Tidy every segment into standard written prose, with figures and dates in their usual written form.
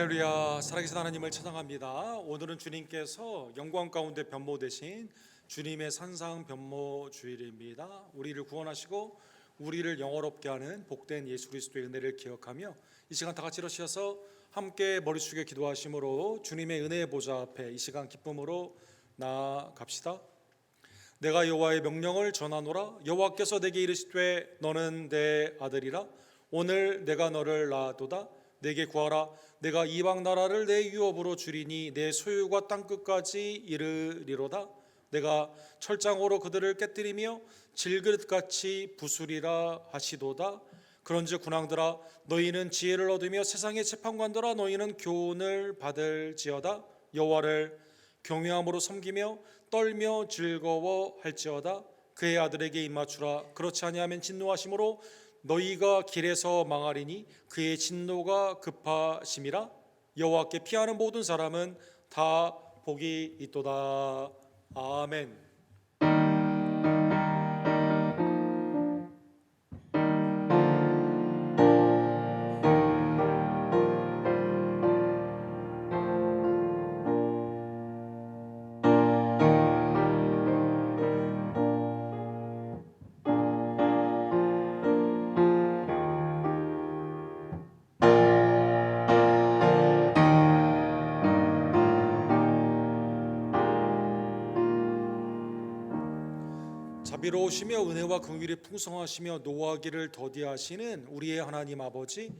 할렐루야. 살아계신 하나님을 찬양합니다. 오늘은 주님께서 영광 가운데 변모되신 주님의 산상 변모 주일입니다. 우리를 구원하시고 우리를 영화롭게 하는 복된 예수 그리스도의 은혜를 기억하며 이 시간 다 같이 일어서셔서 함께 머리 숙여 기도하심으로 주님의 은혜의 보좌 앞에 이 시간 기쁨으로 나아갑시다. 내가 여호와의 명령을 전하노라. 여호와께서 내게 이르시되 너는 내 아들이라. 오늘 내가 너를 낳았도다. 내게 구하라. 내가 이방 나라를 내 유업으로 주리니 내 소유가 땅끝까지 이르리로다. 내가 철장으로 그들을 깨뜨리며 질그릇같이 부수리라 하시도다. 그런즉 군왕들아 너희는 지혜를 얻으며 세상의 재판관들아 너희는 교훈을 받을지어다. 여호와를 경외함으로 섬기며 떨며 즐거워할지어다. 그의 아들에게 입맞추라. 그렇지 아니하면 진노하심으로 너희가 길에서 망하리니 그의 진노가 급하심이라. 여호와께 피하는 모든 사람은 다 복이 있도다. 아멘. 자비로우시며 은혜와 긍휼이 풍성하시며 노하기를 더디하시는 우리의 하나님 아버지,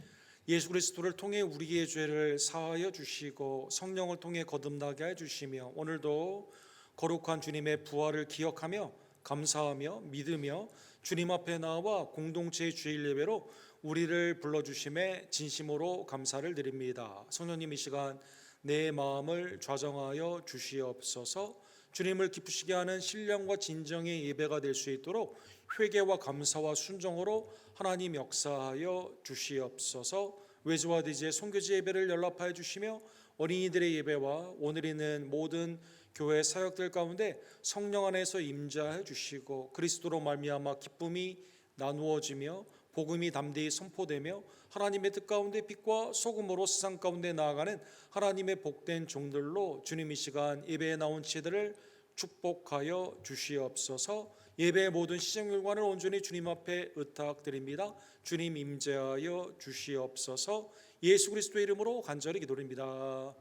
예수 그리스도를 통해 우리의 죄를 사하여 주시고 성령을 통해 거듭나게 해 주시며 오늘도 거룩한 주님의 부활을 기억하며 감사하며 믿으며 주님 앞에 나와 공동체의 주일 예배로 우리를 불러주심에 진심으로 감사를 드립니다. 성령님, 이 시간 내 마음을 좌정하여 주시옵소서. 주님을 기쁘시게 하는 신령과 진정의 예배가 될 수 있도록 회개와 감사와 순종으로 하나님 역사하여 주시옵소서. 외주와 대지의 선교지 예배를 연락하여 주시며 어린이들의 예배와 오늘 있는 모든 교회 사역들 가운데 성령 안에서 임재하여 주시고 그리스도로 말미암아 기쁨이 나누어지며 복음이 담대히 선포되며 하나님의 뜻 가운데 빛과 소금으로 세상 가운데 나아가는 하나님의 복된 종들로 주님 이 시간 예배에 나온 지혜들을 축복하여 주시옵소서. 예배의 모든 시정결과를 온전히 주님 앞에 의탁드립니다. 주님 임재하여 주시옵소서. 예수 그리스도의 이름으로 간절히 기도드립니다.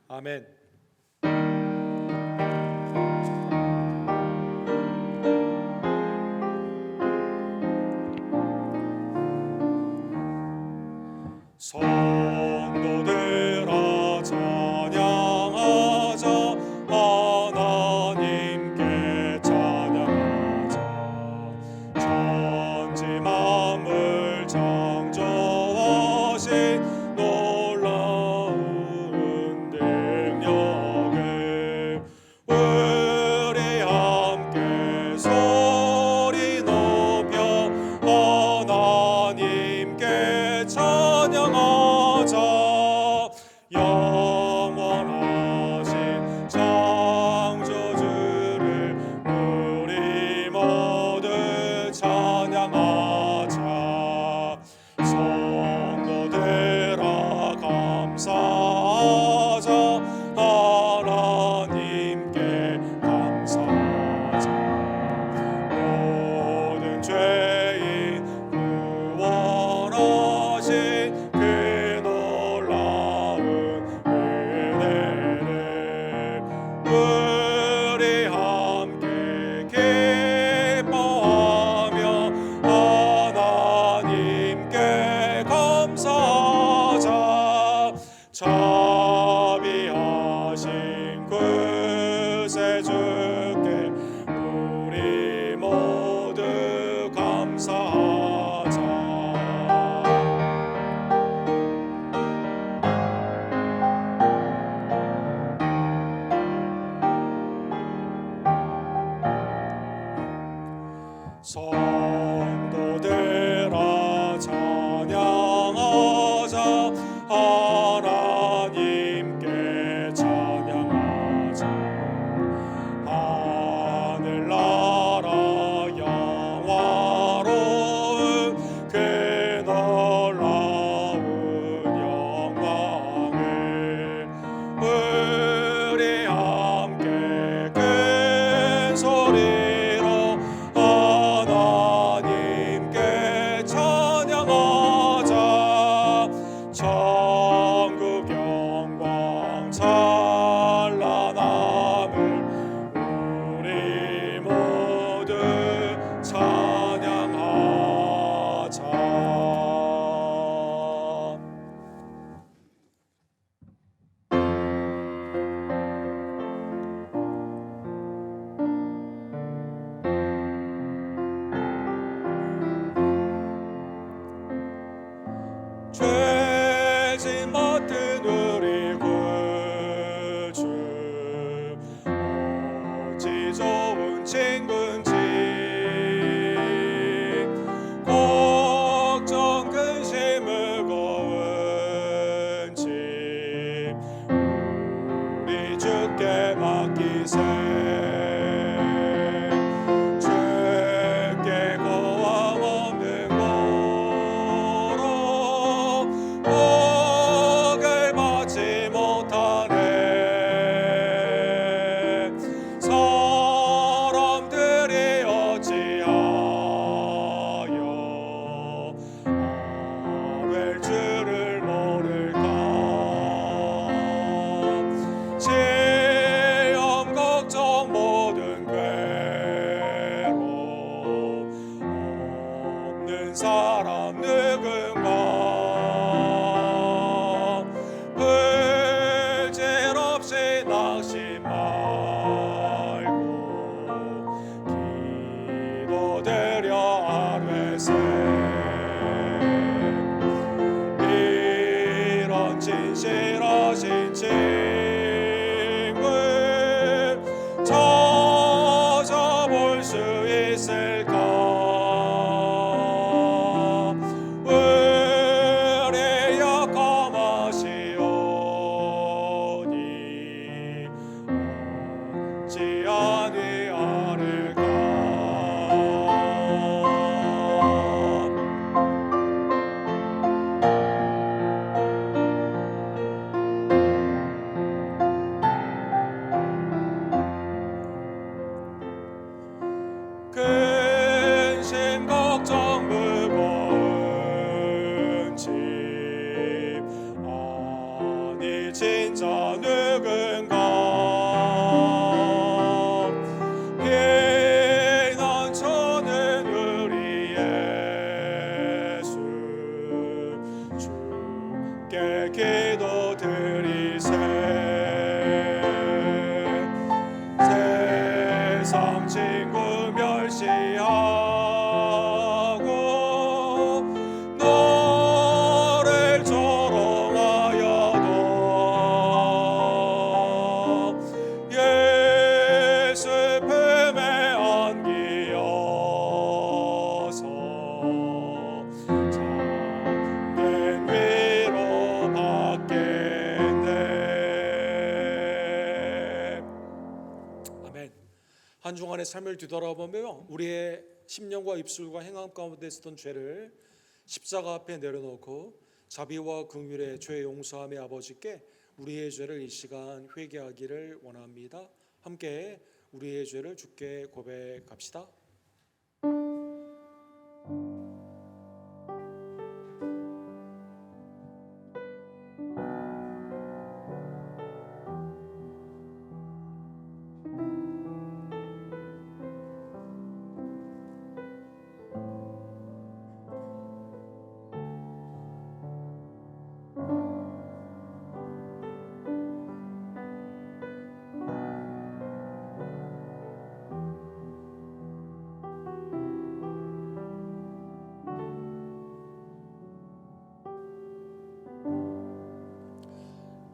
아멘. 성도들아 찬양하자. 하나님께 찬양하자. 천지 만물 창조하신 놀라운 능력을 우리 함께 소리 높여 하나님께 찬양하자. 영원하신 창조주를 우리 모두 찬양하자. 성도들아 감사하자. 하나님께 감사하자. 모든 죄인 구원하신 그 놀라운 은혜를 우리 함께 기뻐하며 하나님께 감사하자. 자비하신 구세주께 우리 모두 감사하자. 성도들아 찬양하자. 하나님께 찬양하자. 하늘나라 영화로운 그 놀라운 영광을 친군지 걱정 근심 무거운 짐 우리 주께 맡기세 주께 고함 없는 거로 복을 받지 못하네 사람들이 어찌하여 아랠 줄을 모를까 시험 걱정 모든 괴로움 없는 사람 누군가 불질 없이 낙심 말고 기도드려 아뢰세 이런 진실하신 친구 찾아볼 수 있을까 우리 약함하시오니 어찌 아니하리까 근심 걱정 무거운 짐 아니 진짜 누군가 피난처는 우리 예수 주께 기도드리세 세상 친구 멸시하고 너를 조롱하여도 예수 품에 안기어서 참된 위로 받겠네. 아멘. 한 주간의 삶을 뒤돌아보며 우리의 심령과 입술과 행함 가운데 있었던 죄를 십자가 앞에 내려놓고 자비와 긍휼의 죄 용서함의 아버지께 우리의 죄를 이 시간 회개하기를 원합니다. 함께 우리의 죄를 주께 고백합시다.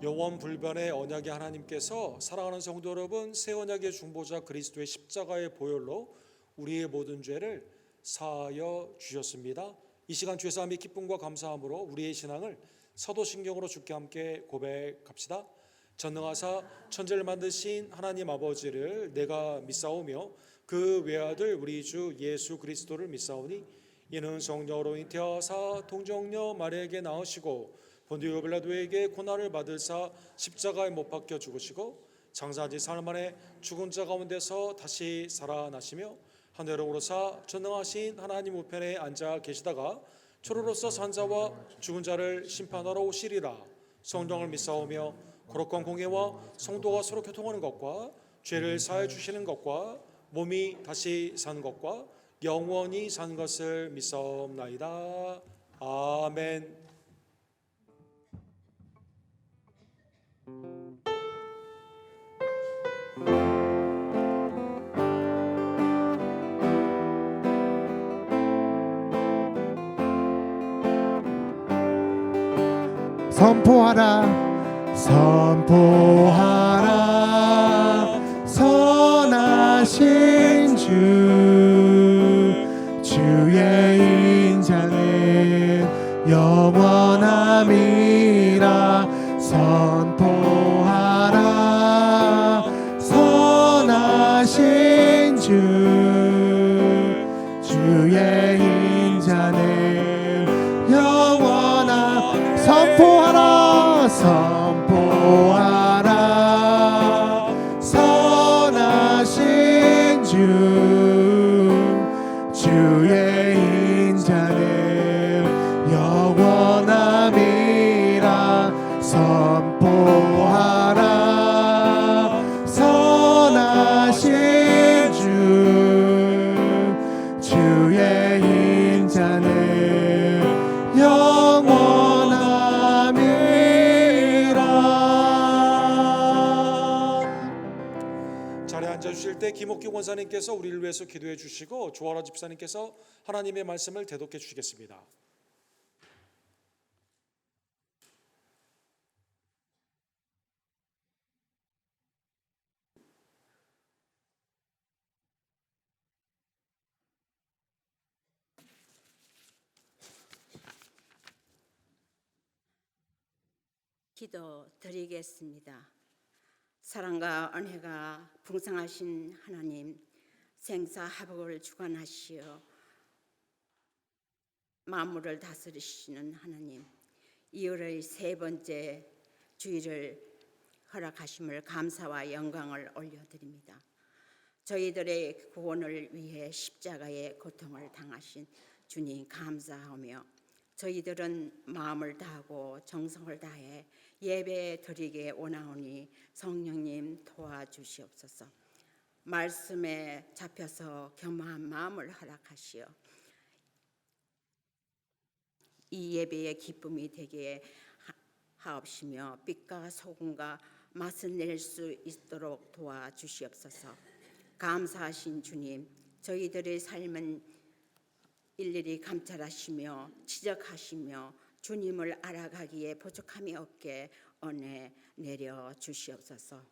영원 불변의 언약의 하나님께서 사랑하는 성도 여러분, 새 언약의 중보자 그리스도의 십자가의 보혈로 우리의 모든 죄를 사하여 주셨습니다. 이 시간 죄사함의 기쁨과 감사함으로 우리의 신앙을 사도신경으로 주께 함께 고백합시다. 전능하사 천지를 만드신 하나님 아버지를 내가 믿사오며 그 외아들 우리 주 예수 그리스도를 믿사오니 이는 성령으로 잉태하사 동정녀 마리아에게 낳으시고 본디오 빌라도에게 고난을 받으사 십자가에 못 박혀 죽으시고 장사지 사흘 만에 죽은 자 가운데서 다시 살아나시며 하늘로 오르사 전능하신 하나님 우편에 앉아 계시다가 초로로서 산자와 죽은 자를 심판하러 오시리라. 성령을 믿사오며 거룩한 공예와 성도가 서로 교통하는 것과 죄를 사해 주시는 것과 몸이 다시 사는 것과 영원히 사는 것을 믿사옵나이다. 아멘. 선포하라 선포하라 선하신 선포하신 주의 인자는 영원함이라 선포하라. 선하신 주의 인자는 영원함. 선포하라. 선포하라. 선하신 주의 인자는 영원함이라 선포하라. 선하신 주의 인자는 영원함이라. 자리에 앉아주실 때 김옥기 권사님께서 우리를 위해서 기도해 주시고 조아라 집사님께서 하나님의 말씀을 대독해 주시겠습니다. 기도 드리겠습니다. 사랑과 은혜가 풍성하신 하나님, 생사화복을 주관하시어 만물을 다스리시는 하나님, 2월의 세 번째 주일을 허락하심을 감사와 영광을 올려드립니다. 저희들의 구원을 위해 십자가의 고통을 당하신 주님 감사하며, 저희들은 마음을 다하고 정성을 다해 예배 드리게 원하오니 성령님 도와주시옵소서. 말씀에 잡혀서 겸허한 마음을 허락하시어 이 예배의 기쁨이 되게 하옵시며 빛과 소금과 맛을 낼 수 있도록 도와주시옵소서. 감사하신 주님, 저희들의 삶은 일일이 감찰하시며 지적하시며 주님을 알아가기에 부족함이 없게 은혜 내려 주시옵소서.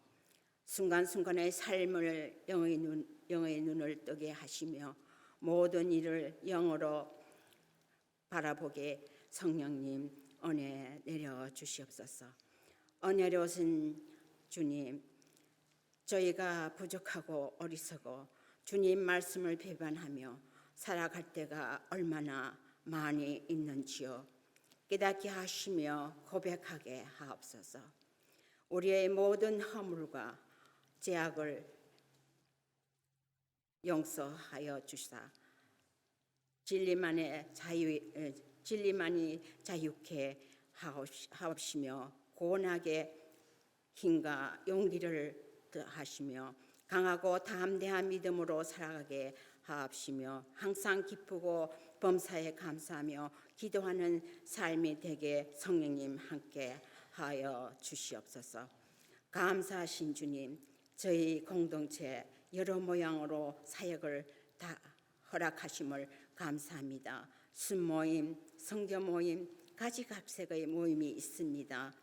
순간순간의 삶을 영의 눈을 뜨게 하시며 모든 일을 영으로 바라보게 성령님 은혜 내려 주시옵소서. 은혜로우신 주님, 저희가 부족하고 어리석어 주님 말씀을 배반하며 살아갈 때가 얼마나 많이 있는지요. 깨닫게 하시며 고백하게 하옵소서. 우리의 모든 허물과 죄악을 용서하여 주사 진리만이 자유케 하옵시며 구원하게 힘과 용기를 하시며 강하고 담대한 믿음으로 살아가게 하옵시며 항상 기쁘고 범사에 감사하며 기도하는 삶이 되게 성령님 함께 하여 주시옵소서. 감사하신 주님, 저희 공동체 여러 모양으로 사역을 다 허락하심을 감사합니다. 순모임, 성교 모임, 가지각색의 모임이 있습니다.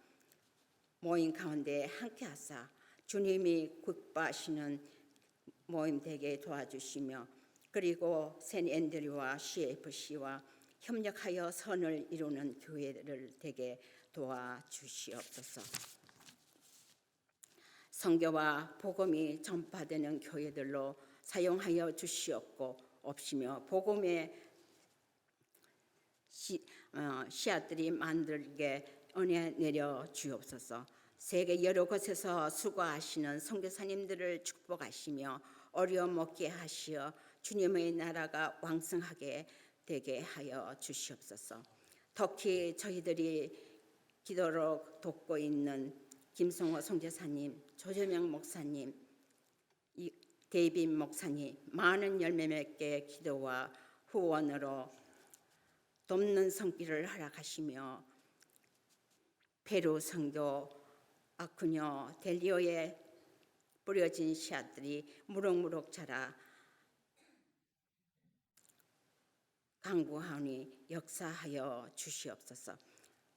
모임 가운데 함께하사 주님이 기뻐하시는 모임 되게 도와주시며, 그리고 세인트 앤드류와 CFC와 협력하여 선을 이루는 교회를 되게 도와주시옵소서. 선교와 복음이 전파되는 교회들로 사용하여 주시옵시며 복음의 씨앗들이 만들게 은혜 내려 주옵소서. 세계 여러 곳에서 수고하시는 선교사님들을 축복하시며 어려움 없게 하시어 주님의 나라가 왕성하게 되게 하여 주시옵소서. 특히 저희들이 기도로 돕고 있는 김성호 선교사님, 조재명 목사님, 데이빗 목사님 많은 열매 맺게 기도와 후원으로 돕는 성길을 허락하시며 페루 선교 아쿠뇨 델리오에 뿌려진 씨앗들이 무럭무럭 자라 간구하오니 역사하여 주시옵소서.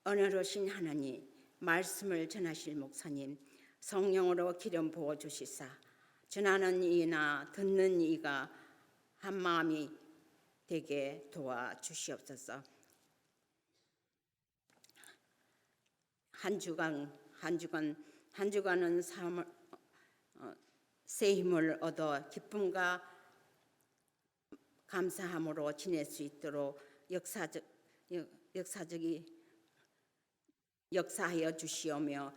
은혜로우신 하나님, 말씀을 전하실 목사님 성령으로 기름 부어 주시사 전하는 이나 듣는 이가 한 마음이 되게 도와주시옵소서. 한 주간은 새 힘을 얻어 기쁨과 감사함으로 지낼 수 있도록 역사하여 주시오며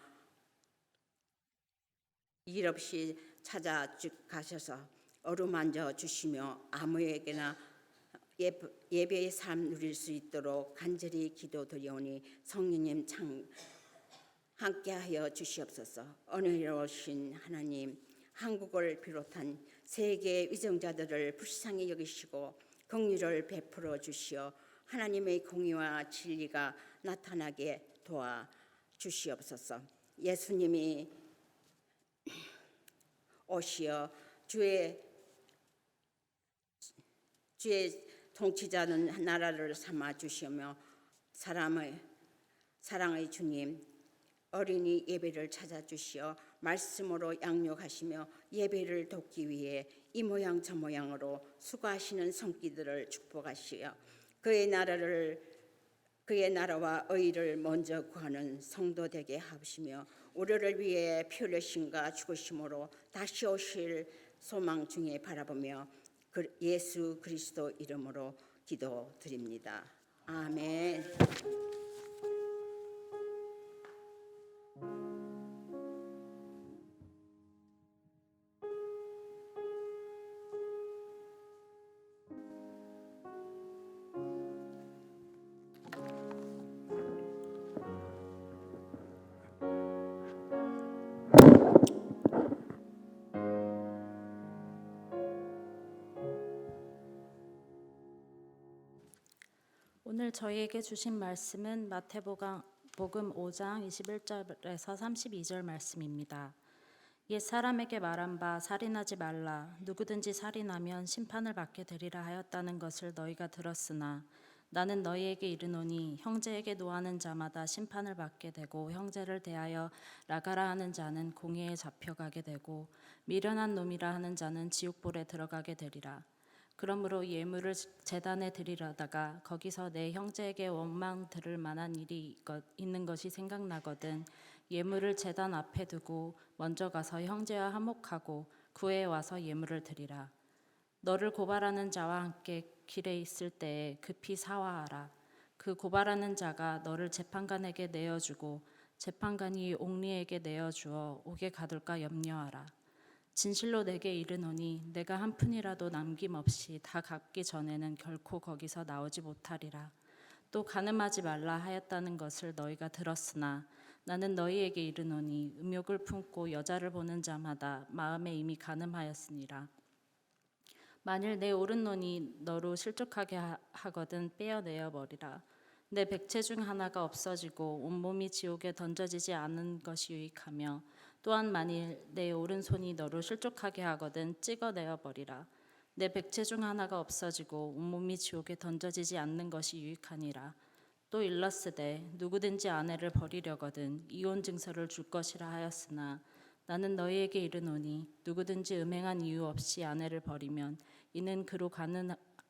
일 없이 찾아가셔서 어루만져 주시며 아무에게나 예배의 삶 누릴 수 있도록 간절히 기도드리오니 성령님 함께하여 주시옵소서. 은혜로우신 하나님, 한국을 비롯한 세계 위정자들을 불쌍히 여기시고 긍휼을 베풀어 주시어 하나님의 공의와 진리가 나타나게 도와 주시옵소서. 예수님이 오시어 주의 통치자는 나라를 삼아 주시며 사랑의 주님, 어린이 예배를 찾아주시어 말씀으로 양육하시며 예배를 돕기 위해 이 모양 저 모양으로 수고하시는 성기들을 축복하시어 그의 나라와 의를 먼저 구하는 성도 되게 하시며 우리를 위해 피 흘리심과 죽으심으로 다시 오실 소망 중에 바라보며 예수 그리스도 이름으로 기도드립니다. 아멘. 오늘 저희에게 주신 말씀은 마태복음 5장 21절에서 32절 말씀입니다. 옛 사람에게 말한 바 살인하지 말라. 누구든지 살인하면 심판을 받게 되리라 하였다는 것을 너희가 들었으나 나는 너희에게 이르노니 형제에게 노하는 자마다 심판을 받게 되고 형제를 대하여 나가라 하는 자는 공회에 잡혀가게 되고 미련한 놈이라 하는 자는 지옥불에 들어가게 되리라. 그러므로 예물을 제단에 드리려다가 거기서 내 형제에게 원망 들을 만한 일이 있는 것이 생각나거든 예물을 제단 앞에 두고 먼저 가서 형제와 화목하고 구에 와서 예물을 드리라. 너를 고발하는 자와 함께 길에 있을 때에 급히 사화하라. 그 고발하는 자가 너를 재판관에게 내어주고 재판관이 옥리에게 내어주어 옥에 가둘까 염려하라. 진실로 내게 이르노니 내가 한 푼이라도 남김없이 다 갚기 전에는 결코 거기서 나오지 못하리라. 또 간음하지 말라 하였다는 것을 너희가 들었으나 나는 너희에게 이르노니 음욕을 품고 여자를 보는 자마다 마음에 이미 간음하였으니라. 만일 내 오른눈이 너로 실족하게 하거든 떼어내어 버리라. 내 백체 중 하나가 없어지고 온몸이 지옥에 던져지지 않은 것이 유익하며 또한 만일 내 오른손이 너로 실족하게 하거든 찍어내어 버리라. 내 백체 중 하나가 없어지고 온몸이 지옥에 던져지지 않는 것이 유익하니라. 또 일렀으되 누구든지 아내를 버리려거든 이혼 증서를 줄 것이라 하였으나 나는 너희에게 이르노니 누구든지 음행한 이유 없이 아내를 버리면 이는 그로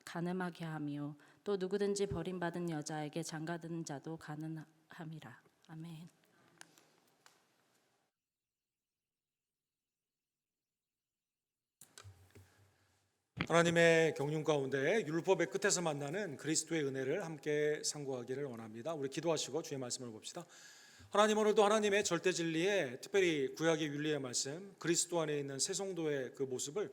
간음하게 하며 또 누구든지 버림받은 여자에게 장가드는 자도 간음함이라. 아멘. 하나님의 경륜 가운데 율법의 끝에서 만나는 그리스도의 은혜를 함께 상고하기를 원합니다. 우리 기도하시고 주의 말씀을 봅시다. 하나님, 오늘도 하나님의 절대 진리에 특별히 구약의 윤리의 말씀, 그리스도 안에 있는 새 성도의 그 모습을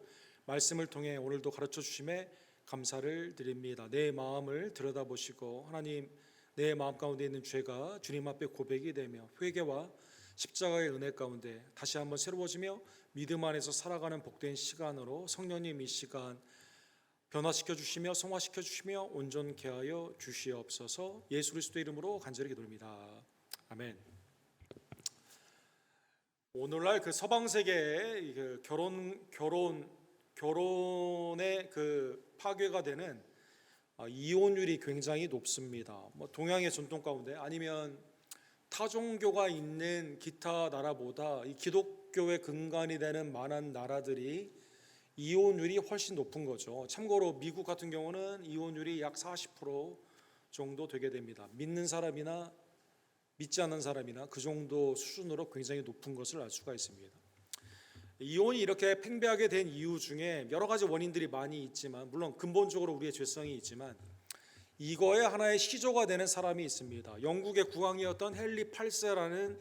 말씀을 통해 오늘도 가르쳐 주심에 감사를 드립니다. 내 마음을 들여다보시고 하나님, 내 마음 가운데 있는 죄가 주님 앞에 고백이 되며 회개와 십자가의 은혜 가운데 다시 한번 새로워지며 믿음 안에서 살아가는 복된 시간으로 성령님 이 시간 변화시켜 주시며 성화시켜 주시며 온전케 하여 주시옵소서. 예수 그리스도 이름으로 간절히 기도합니다. 아멘. 오늘날 그 서방 세계의 그 결혼의 그 파괴가 되는 이혼율이 굉장히 높습니다. 동양의 전통 가운데 아니면 타종교가 있는 기타 나라보다 이 기독교의 근간이 되는 많은 나라들이 이혼율이 훨씬 높은 거죠. 참고로 미국 같은 경우는 이혼율이 약 40% 정도 되게 됩니다. 믿는 사람이나 믿지 않는 사람이나 그 정도 수준으로 굉장히 높은 것을 알 수가 있습니다. 이혼이 이렇게 팽배하게 된 이유 중에 여러 가지 원인들이 많이 있지만, 물론 근본적으로 우리의 죄성이 있지만 이거에 하나의 시조가 되는 사람이 있습니다. 영국의 국왕이었던 헨리 8세라는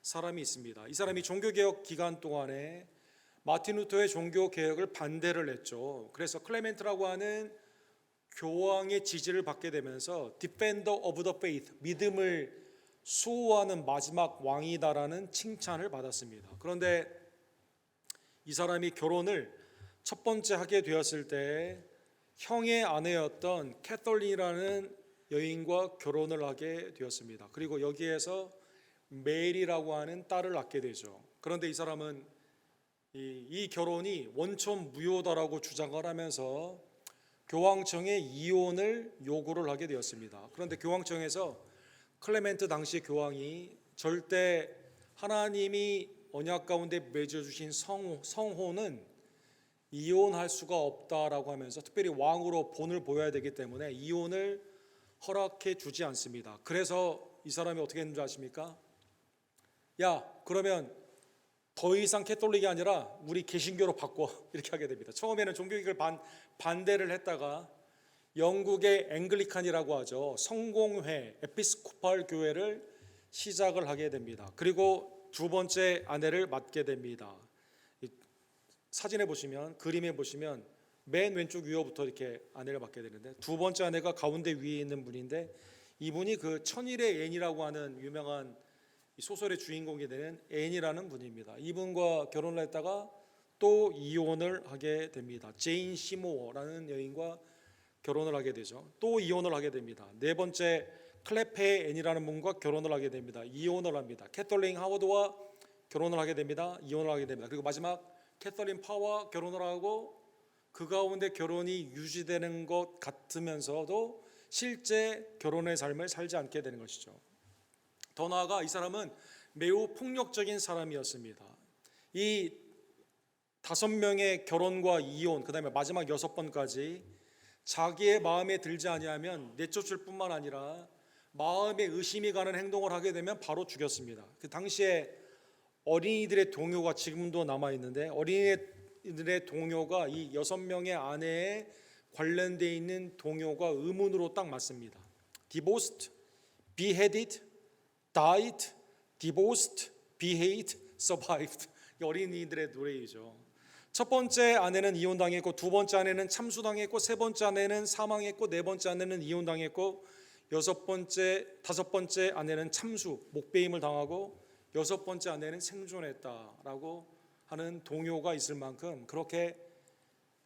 사람이 있습니다. 이 사람이 종교개혁 기간 동안에 마틴 루터의 종교개혁을 반대를 했죠. 그래서 클레멘트라고 하는 교황의 지지를 받게 되면서 Defender of the Faith, 믿음을 수호하는 마지막 왕이다라는 칭찬을 받았습니다. 그런데 이 사람이 결혼을 첫 번째 하게 되었을 때 형의 아내였던 캐톨린이라는 여인과 결혼을 하게 되었습니다. 그리고 여기에서 메리라고 하는 딸을 낳게 되죠. 그런데 이 사람은 이 결혼이 원천 무효다라고 주장을 하면서 교황청에 이혼을 요구를 하게 되었습니다. 그런데 교황청에서 클레멘트 당시 교황이 절대 하나님이 언약 가운데 맺어주신 성호는 이혼할 수가 없다라고 하면서 특별히 왕으로 본을 보여야 되기 때문에 이혼을 허락해 주지 않습니다. 그래서 이 사람이 어떻게 했는지 아십니까? 야, 그러면 더 이상 캐톨릭이 아니라 우리 개신교로 바꿔, 이렇게 하게 됩니다. 처음에는 종교개혁을 반대를 했다가 영국의 앵글리칸이라고 하죠. 성공회 에피스코팔 교회를 시작을 하게 됩니다. 그리고 두 번째 아내를 맡게 됩니다. 사진에 보시면, 그림에 보시면 맨 왼쪽 위로부터 이렇게 아내를 맡게 되는데, 두 번째 아내가 가운데 위에 있는 분인데, 이분이 그 천일의 앤이라고 하는 유명한 소설의 주인공이 되는 앤이라는 분입니다. 이분과 결혼을 했다가 또 이혼을 하게 됩니다. 제인 시모어라는 여인과 결혼을 하게 되죠. 또 이혼을 하게 됩니다. 네 번째 클레페 앤이라는 분과 결혼을 하게 됩니다. 이혼을 합니다. 캐톨린 하워드와 결혼을 하게 됩니다. 이혼을 하게 됩니다. 그리고 마지막 캐서린 파와 결혼을 하고 그 가운데 결혼이 유지되는 것 같으면서도 실제 결혼의 삶을 살지 않게 되는 것이죠. 더 나아가 이 사람은 매우 폭력적인 사람이었습니다. 이 5명의 결혼과 이혼, 그 다음에 마지막 6번까지 자기의 마음에 들지 아니하면 내쫓을 뿐만 아니라 마음에 의심이 가는 행동을 하게 되면 바로 죽였습니다. 그 당시에 어린이들의 동요가 지금도 남아있는데, 어린이들의 동요가 이 6명의 아내에 관련되어 있는 동요가 의문으로 딱 맞습니다. Divorced, beheaded, died, divorced, beheaded, survived. 이 어린이들의 노래이죠. 첫 번째 아내는 이혼당했고, 두 번째 아내는 참수당했고, 세 번째 아내는 사망했고, 네 번째 아내는 이혼당했고, 다섯 번째 아내는 참수, 목베임을 당하고, 여섯 번째 아내는 생존했다라고 하는 동요가 있을 만큼 그렇게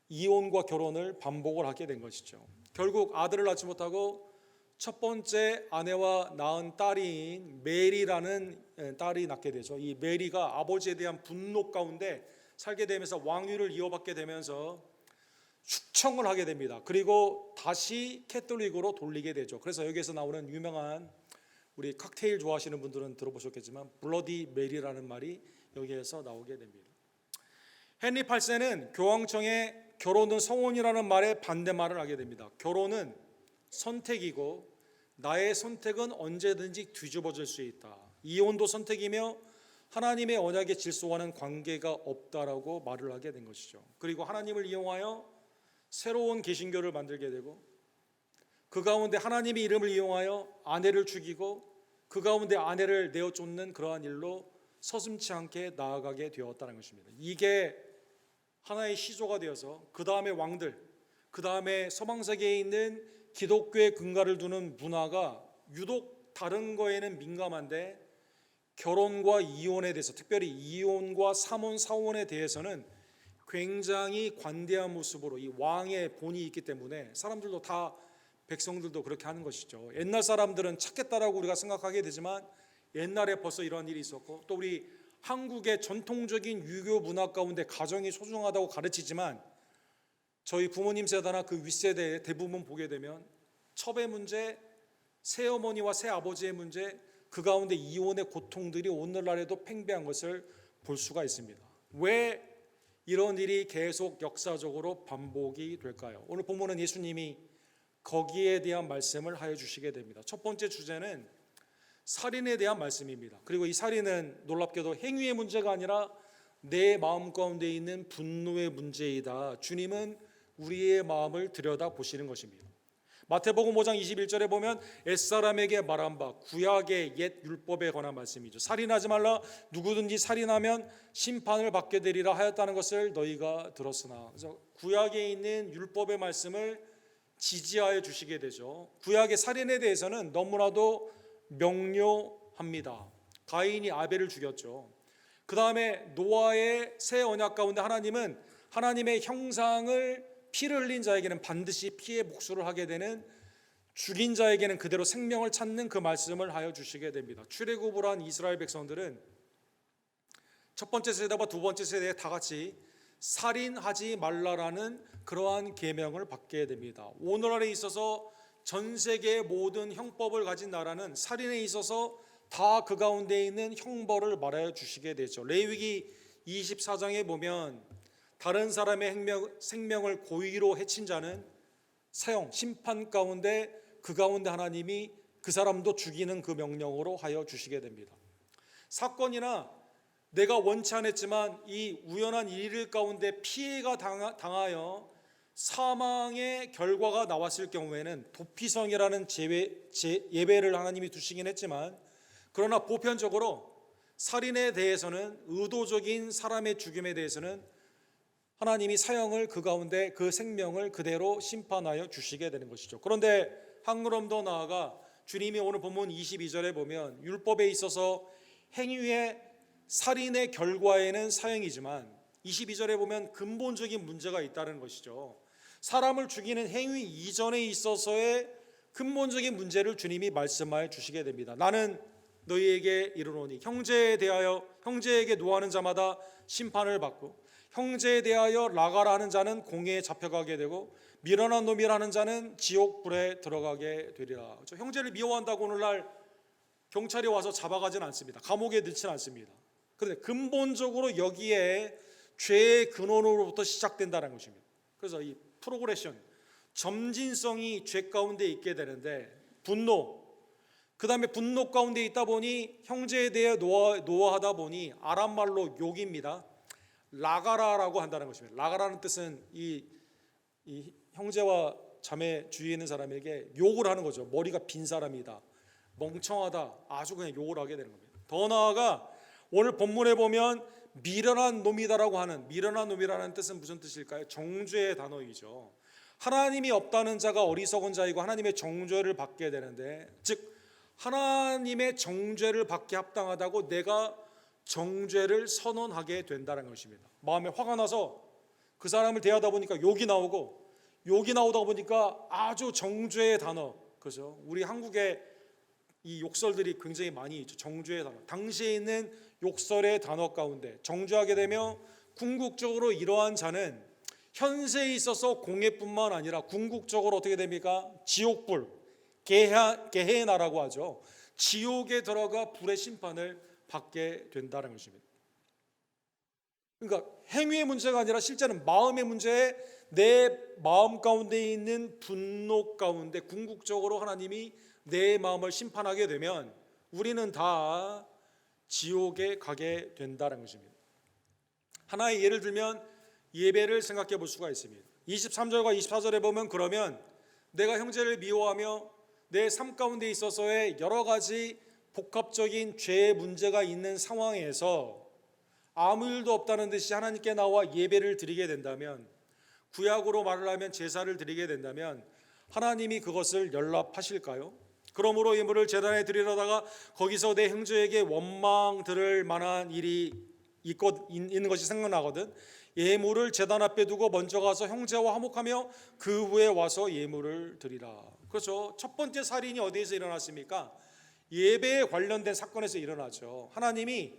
이혼과 결혼을 반복을 하게 된 것이죠. 결국 아들을 낳지 못하고 첫 번째 아내와 낳은 딸인 메리라는 딸이 낳게 되죠. 이 메리가 아버지에 대한 분노 가운데 살게 되면서 왕위를 이어받게 되면서 숙청을 하게 됩니다. 그리고 다시 캐톨릭으로 돌리게 되죠. 그래서 여기에서 나오는 유명한, 우리 칵테일 좋아하시는 분들은 들어보셨겠지만 블러디 메리라는 말이 여기에서 나오게 됩니다. 헨리 8세는 교황청에 결혼은 성혼이라는 말에 반대말을 하게 됩니다. 결혼은 선택이고 나의 선택은 언제든지 뒤집어질 수 있다. 이혼도 선택이며 하나님의 언약의 질서와는 관계가 없다라고 말을 하게 된 것이죠. 그리고 하나님을 이용하여 새로운 개신교를 만들게 되고, 그 가운데 하나님의 이름을 이용하여 아내를 죽이고 그 가운데 아내를 내어쫓는 그러한 일로 서슴지 않게 나아가게 되었다는 것입니다. 이게 하나의 시조가 되어서 그 다음에 왕들, 그 다음에 서방세계에 있는 기독교의 근간을 두는 문화가 유독 다른 거에는 민감한데 결혼과 이혼에 대해서, 특별히 이혼과 삼혼, 사혼에 대해서는 굉장히 관대한 모습으로 이 왕의 본이 있기 때문에 사람들도 다, 백성들도 그렇게 하는 것이죠. 옛날 사람들은 찾겠다라고 우리가 생각하게 되지만 옛날에 벌써 이러한 일이 있었고, 또 우리 한국의 전통적인 유교 문화 가운데 가정이 소중하다고 가르치지만 저희 부모님 세대나 그 윗세대의 대부분 보게 되면 첩의 문제, 새어머니와 새아버지의 문제, 그 가운데 이혼의 고통들이 오늘날에도 팽배한 것을 볼 수가 있습니다. 왜 이런 일이 계속 역사적으로 반복이 될까요? 오늘 본문은 예수님이 거기에 대한 말씀을 하여 주시게 됩니다. 첫 번째 주제는 살인에 대한 말씀입니다. 그리고 이 살인은 놀랍게도 행위의 문제가 아니라 내 마음 가운데 있는 분노의 문제이다. 주님은 우리의 마음을 들여다 보시는 것입니다. 마태복음 5장 21절에 보면 옛사람에게 말한 바 구약의 옛 율법에 관한 말씀이죠. 살인하지 말라. 누구든지 살인하면 심판을 받게 되리라 하였다는 것을 너희가 들었으나. 그래서 구약에 있는 율법의 말씀을 지지하여 주시게 되죠. 구약의 살인에 대해서는 너무나도 명료합니다. 가인이 아벨을 죽였죠. 그 다음에 노아의 새 언약 가운데 하나님은 하나님의 형상을 피를 흘린 자에게는 반드시 피의 복수를 하게 되는, 죽인 자에게는 그대로 생명을 찾는 그 말씀을 하여 주시게 됩니다. 출애굽을 한 이스라엘 백성들은 첫 번째 세대와 두 번째 세대에 다 같이 살인하지 말라라는 그러한 계명을 받게 됩니다. 오늘날에 있어서 전 세계의 모든 형법을 가진 나라는 살인에 있어서 다 그 가운데 있는 형벌을 말하여 주시게 되죠. 레위기 24장에 보면 다른 사람의 생명을 고의로 해친 자는 사형, 심판 가운데 그 가운데 하나님이 그 사람도 죽이는 그 명령으로 하여 주시게 됩니다. 사건이나 내가 원치 않았지만 이 우연한 일 가운데 피해가 당하여 사망의 결과가 나왔을 경우에는 도피성이라는 예배를 하나님이 두시긴 했지만, 그러나 보편적으로 살인에 대해서는, 의도적인 사람의 죽임에 대해서는 하나님이 사형을 그 가운데 그 생명을 그대로 심판하여 주시게 되는 것이죠. 그런데 한 걸음 더 나아가 주님이 오늘 본문 22절에 보면 율법에 있어서 행위의 살인의 결과에는 사형이지만 22절에 보면 근본적인 문제가 있다는 것이죠. 사람을 죽이는 행위 이전에 있어서의 근본적인 문제를 주님이 말씀하여 주시게 됩니다. 나는 너희에게 이르노니 형제에게 노하는 자마다 심판을 받고 형제에 대하여 라가라 하는 자는 공회에 잡혀가게 되고 미련한 놈이라는 자는 지옥불에 들어가게 되리라. 형제를 미워한다고 오늘날 경찰이 와서 잡아가진 않습니다. 감옥에 넣지는 않습니다. 그런데 근본적으로 여기에 죄의 근원으로부터 시작된다는 것입니다. 그래서 이 프로그레션, 점진성이 죄 가운데 있게 되는데, 분노, 그 다음에 분노 가운데 있다 보니 형제에 대해 노하다 보니 아람말로 욕입니다. 라가라라고 한다는 것입니다. 라가라는 뜻은 이 형제와 자매 주위에 있는 사람에게 욕을 하는 거죠. 머리가 빈 사람이다, 멍청하다, 아주 그냥 욕을 하게 되는 겁니다. 더 나아가 오늘 본문에 보면 미련한 놈이다라고 하는, 미련한 놈이라는 뜻은 무슨 뜻일까요? 정죄의 단어이죠. 하나님이 없다는 자가 어리석은 자이고 하나님의 정죄를 받게 되는데, 즉 하나님의 정죄를 받게 합당하다고 내가 정죄를 선언하게 된다는 것입니다. 마음에 화가 나서 그 사람을 대하다 보니까 욕이 나오다 보니까 아주 정죄의 단어, 그죠? 우리 한국에 이 욕설들이 굉장히 많이 있죠. 정죄의 단어, 당시에 있는 욕설의 단어 가운데 정죄하게 되며 궁극적으로 이러한 자는 현세에 있어서 공회뿐만 아니라 궁극적으로 어떻게 됩니까? 지옥불, 게헤나라고 하죠. 지옥에 들어가 불의 심판을 받게 된다는 것입니다. 그러니까 행위의 문제가 아니라 실제는 마음의 문제에 내 마음 가운데 있는 분노 가운데 궁극적으로 하나님이 내 마음을 심판하게 되면 우리는 다 지옥에 가게 된다는 것입니다. 하나의 예를 들면 예배를 생각해 볼 수가 있습니다. 23절과 24절에 보면, 그러면 내가 형제를 미워하며 내 삶 가운데 있어서의 여러 가지 복합적인 죄의 문제가 있는 상황에서 아무 일도 없다는 듯이 하나님께 나와 예배를 드리게 된다면, 구약으로 말을 하면 제사를 드리게 된다면 하나님이 그것을 연락하실까요? 그러므로 예물을 제단에 드리려다가 거기서 내 형제에게 원망 들을 만한 일이 있는 것이 생각나거든. 예물을 제단 앞에 두고 먼저 가서 형제와 화목하며 그 후에 와서 예물을 드리라. 그렇죠. 첫 번째 살인이 어디에서 일어났습니까? 예배에 관련된 사건에서 일어나죠. 하나님이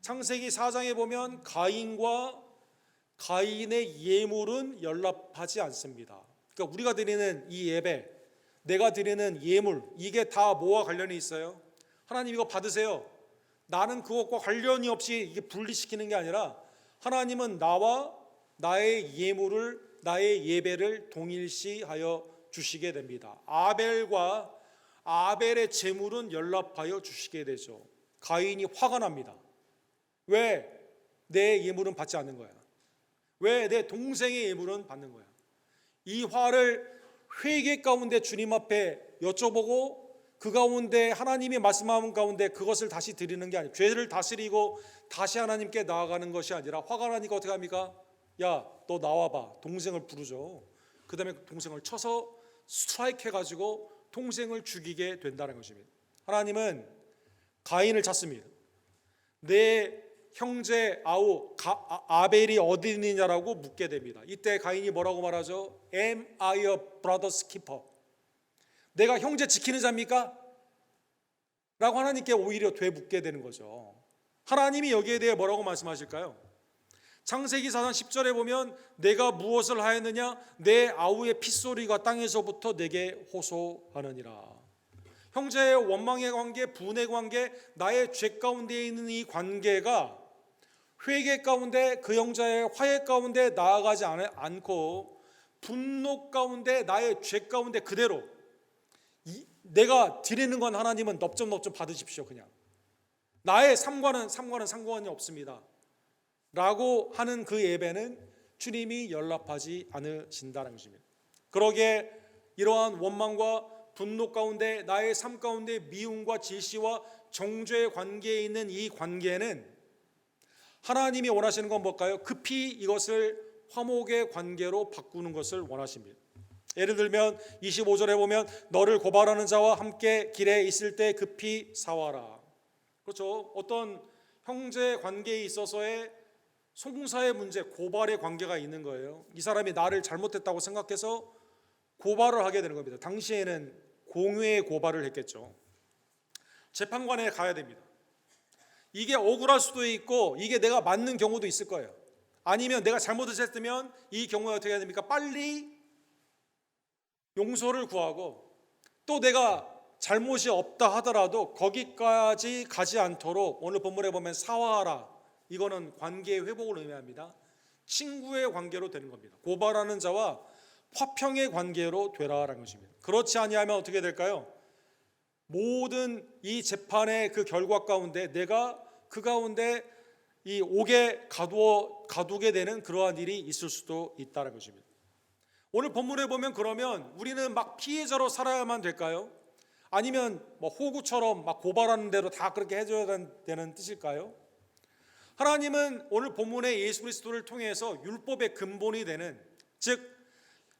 창세기 4장에 보면 가인의 예물은 연락하지 않습니다. 그러니까 우리가 드리는 이 예배, 내가 드리는 예물, 이게 다 뭐와 관련이 있어요? 하나님 이거 받으세요. 나는 그것과 관련이 없이 이게 분리시키는 게 아니라 하나님은 나와 나의 예물을, 나의 예배를 동일시하여 주시게 됩니다. 아벨과 아벨의 제물은 연락하여 주시게 되죠. 가인이 화가 납니다. 왜 내 예물은 받지 않는 거야? 왜 내 동생의 예물은 받는 거야? 이 화를 회개 가운데 주님 앞에 여쭤보고 그 가운데 하나님이 말씀하는 가운데 그것을 다시 드리는 게 아니에요. 죄를 다스리고 다시 하나님께 나아가는 것이 아니라 화가 나니까 어떻게 합니까? 야, 너 나와봐. 동생을 부르죠. 그 다음에 동생을 쳐서 스트라이크 해가지고 동생을 죽이게 된다는 것입니다. 하나님은 가인을 찾습니다. 내 형제 아벨이 어디 있느냐라고 묻게 됩니다. 이때 가인이 뭐라고 말하죠? Am I a brother's keeper? 내가 형제 지키는 자입니까? 라고 하나님께 오히려 되묻게 되는 거죠. 하나님이 여기에 대해 뭐라고 말씀하실까요? 창세기 4장 10절에 보면 내가 무엇을 하였느냐? 내 아우의 핏소리가 땅에서부터 내게 호소하느니라. 형제의 원망의 관계, 분의 관계, 나의 죄 가운데 있는 이 관계가 회개 가운데 그 형제의 화해 가운데 나아가지 않고 분노 가운데 나의 죄 가운데 그대로 내가 드리는 건 하나님은 넙죽넙죽 받으십시오. 그냥 나의 삶과는 상관이 없습니다 라고 하는 그 예배는 주님이 연락하지 않으신다는 것입니다. 그러기에 이러한 원망과 분노 가운데 나의 삶 가운데 미움과 질시와 정죄의 관계에 있는 이 관계는 하나님이 원하시는 건 뭘까요? 급히 이것을 화목의 관계로 바꾸는 것을 원하십니다. 예를 들면 25절에 보면 너를 고발하는 자와 함께 길에 있을 때 급히 사와라. 그렇죠. 어떤 형제 관계에 있어서의 송사의 문제, 고발의 관계가 있는 거예요. 이 사람이 나를 잘못했다고 생각해서 고발을 하게 되는 겁니다. 당시에는 공회의 고발을 했겠죠. 재판관에 가야 됩니다. 이게 억울할 수도 있고 이게 내가 맞는 경우도 있을 거예요. 아니면 내가 잘못을 했으면 이 경우에 어떻게 해야 됩니까? 빨리 용서를 구하고 또 내가 잘못이 없다 하더라도 거기까지 가지 않도록 오늘 본문에 보면 사화하라. 이거는 관계의 회복을 의미합니다. 친구의 관계로 되는 겁니다. 고발하는 자와 화평의 관계로 되라라는 것입니다. 그렇지 아니하면 어떻게 될까요? 모든 이 재판의 그 결과 가운데 내가 그 가운데 이 옥에 가두게 되는 그러한 일이 있을 수도 있다는 것입니다. 오늘 본문에 보면 그러면 우리는 막 피해자로 살아야만 될까요? 아니면 뭐 호구처럼 막 고발하는 대로 다 그렇게 해줘야 되는 뜻일까요? 하나님은 오늘 본문에 예수 그리스도를 통해서 율법의 근본이 되는, 즉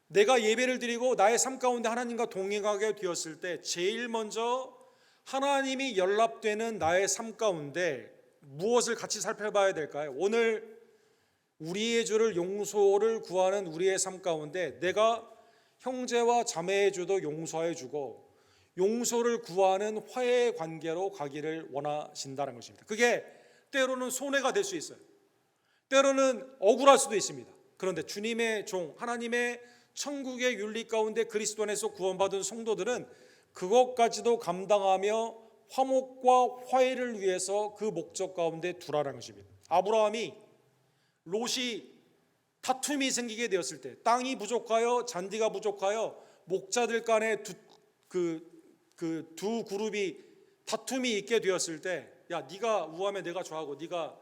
내가 예배를 드리고 나의 삶 가운데 하나님과 동행하게 되었을 때 제일 먼저 하나님이 연락되는 나의 삶 가운데 무엇을 같이 살펴봐야 될까요? 오늘 우리의 죄를 용서를 구하는 우리의 삶 가운데 내가 형제와 자매의 죄도 용서해 주고 용서를 구하는 화해의 관계로 가기를 원하신다는 것입니다. 그게 때로는 손해가 될 수 있어요. 때로는 억울할 수도 있습니다. 그런데 주님의 종, 하나님의 천국의 윤리 가운데 그리스도 안에서 구원받은 성도들은 그것까지도 감당하며 화목과 화해를 위해서 그 목적 가운데 두라라는 것입니다. 아브라함이 롯이 다툼이 생기게 되었을 때 땅이 부족하여 잔디가 부족하여 목자들 간에 두 그룹이 다툼이 있게 되었을 때 야 네가 우하면 내가 좌하고 네가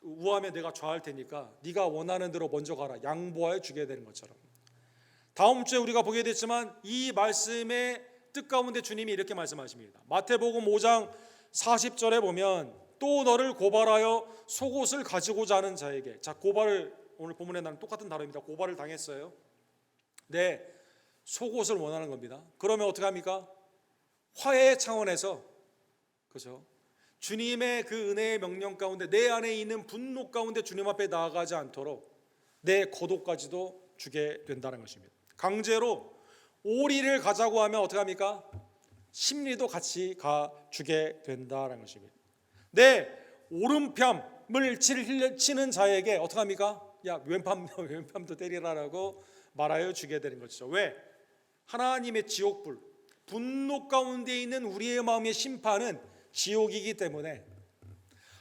우하면 내가 좌할 테니까 네가 원하는 대로 먼저 가라 양보하여 주게 되는 것처럼 다음 주에 우리가 보게 됐지만 이 말씀의 뜻 가운데 주님이 이렇게 말씀하십니다. 마태복음 5장 40절에 보면 또 너를 고발하여 속옷을 가지고자 하는 자에게, 자 고발을 오늘 본문에 나는 똑같은 단어입니다. 고발을 당했어요. 네, 속옷을 원하는 겁니다. 그러면 어떻게 합니까? 화해의 차원에서, 그렇죠? 주님의 그 은혜의 명령 가운데 내 안에 있는 분노 가운데 주님 앞에 나아가지 않도록 내 겉옷까지도 주게 된다는 것입니다. 강제로 오리를 가자고 하면 어떻게 합니까? 심리도 같이 주게 된다는 것입니다. 내 오른뺨을 치는 자에게 어떻게 합니까? 야 왼뺨도 때리라라고 말하여 주게 되는 것이죠. 왜? 하나님의 지옥불, 분노 가운데 있는 우리의 마음의 심판은 지옥이기 때문에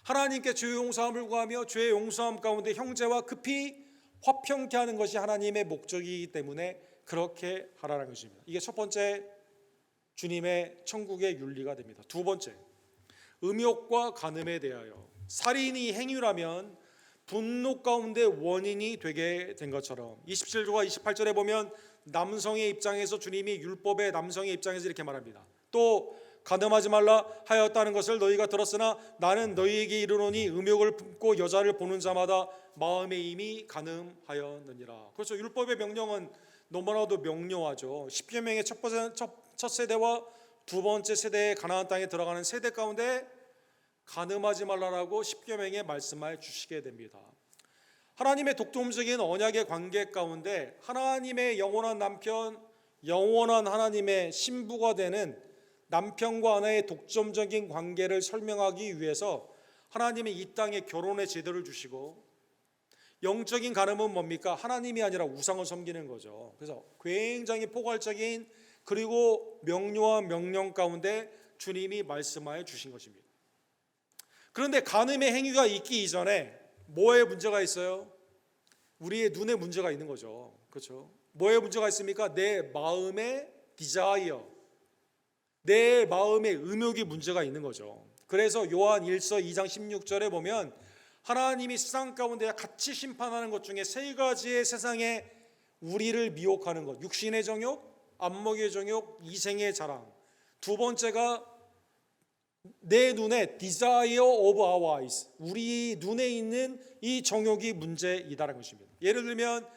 하나님께 죄 용서함을 구하며 죄 용서함 가운데 형제와 급히 화평케 하는 것이 하나님의 목적이기 때문에 그렇게 하라는 것입니다. 이게 첫 번째 주님의 천국의 윤리가 됩니다. 두 번째, 음욕과 간음에 대하여 살인이 행위라면 분노 가운데 원인이 되게 된 것처럼 27절과 28절에 보면 남성의 입장에서 주님이 율법의 남성의 입장에서 이렇게 말합니다. 또 간음하지 말라 하였다는 것을 너희가 들었으나 나는 너희에게 이르노니 음욕을 품고 여자를 보는 자마다 마음에 이미 간음하였느니라. 그렇죠. 율법의 명령은 너무나도 명료하죠. 십계명의 첫 세대와 두 번째 세대의 가나안 땅에 들어가는 세대 가운데 간음하지 말라라고 십계명에 말씀해 주시게 됩니다. 하나님의 독점적인 언약의 관계 가운데 하나님의 영원한 남편, 영원한 하나님의 신부가 되는 남편과 아내의 독점적인 관계를 설명하기 위해서 하나님이 이 땅에 결혼의 제도를 주시고, 영적인 간음은 뭡니까? 하나님이 아니라 우상을 섬기는 거죠. 그래서 굉장히 포괄적인 그리고 명료한 명령 가운데 주님이 말씀하여 주신 것입니다. 그런데 간음의 행위가 있기 이전에 뭐에 문제가 있어요? 우리의 눈에 문제가 있는 거죠. 그렇죠? 뭐에 문제가 있습니까? 내 마음의 디자이어, 내 마음의 음욕이 문제가 있는 거죠. 그래서 요한 1서 2장 16절에 보면 하나님이 세상 가운데 같이 심판하는 것 중에 세 가지의 세상에 우리를 미혹하는 것, 육신의 정욕, 안목의 정욕, 이생의 자랑. 두 번째가 내 눈에 desire of our eyes, 우리 눈에 있는 이 정욕이 문제이다라는 것입니다. 예를 들면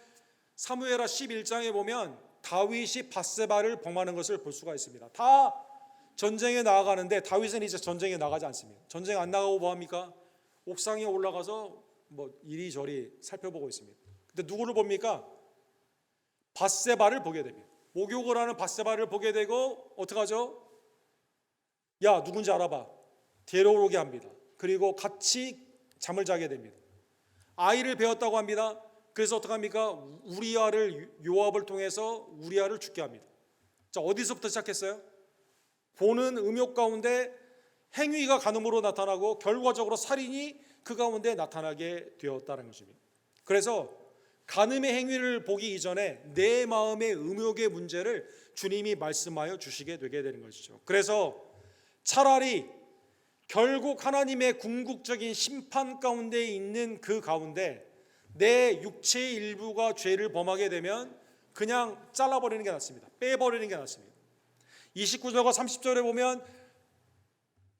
사무엘하 11장에 보면 다윗이 밧세바를 범하는 것을 볼 수가 있습니다. 다 전쟁에 나아가는데 다윗은 이제 전쟁에 나가지 않습니다. 전쟁 안 나가고 뭐합니까? 옥상에 올라가서 뭐 이리저리 살펴보고 있습니다. 근데 누구를 봅니까? 밧세바를 보게 됩니다. 목욕을 하는 밧세바를 보게 되고 어떡하죠? 야, 누군지 알아봐. 데려오게 합니다. 그리고 같이 잠을 자게 됩니다. 아이를 배웠다고 합니다. 그래서 어떡합니까? 우리아를, 요압을 통해서 우리아를 죽게 합니다. 자, 어디서부터 시작했어요? 보는 음욕 가운데 행위가 간음으로 나타나고 결과적으로 살인이 그 가운데 나타나게 되었다는 것입니다. 그래서 간음의 행위를 보기 이전에 내 마음의 음욕의 문제를 주님이 말씀하여 주시게 되게 되는 것이죠. 그래서 차라리 결국 하나님의 궁극적인 심판 가운데 있는 그 가운데 내 육체의 일부가 죄를 범하게 되면 그냥 잘라버리는 게 낫습니다. 빼버리는 게 낫습니다. 29절과 30절에 보면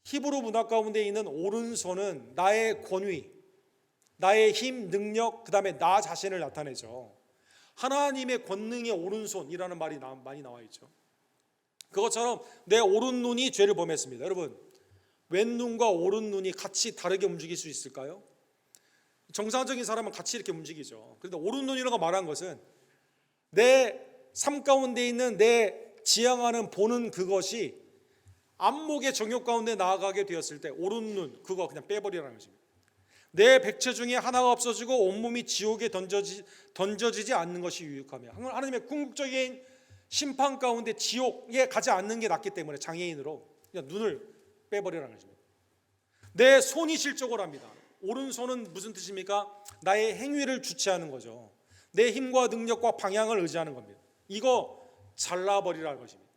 히브리 문화 가운데 있는 오른손은 나의 권위, 나의 힘, 능력, 그 다음에 나 자신을 나타내죠. 하나님의 권능의 오른손이라는 말이 많이 나와 있죠. 그것처럼 내 오른눈이 죄를 범했습니다. 여러분, 왼눈과 오른눈이 같이 다르게 움직일 수 있을까요? 정상적인 사람은 같이 이렇게 움직이죠. 그런데 오른눈이라고 말한 것은 내 삶 가운데 있는 내 지향하는 보는 그것이 안목의 정욕 가운데 나아가게 되었을 때 오른눈 그거 그냥 빼버리라는 것입니다. 내 백체 중에 하나가 없어지고 온몸이 지옥에 던져지지 않는 것이 유익하며 하나님의 궁극적인 심판 가운데 지옥에 가지 않는 게 낫기 때문에 장애인으로 그냥 눈을 빼버리라는 것입니다. 내 손이 실족을 합니다. 오른손은 무슨 뜻입니까? 나의 행위를 주체하는 거죠. 내 힘과 능력과 방향을 의지하는 겁니다. 이거 잘라버리라는 것입니다.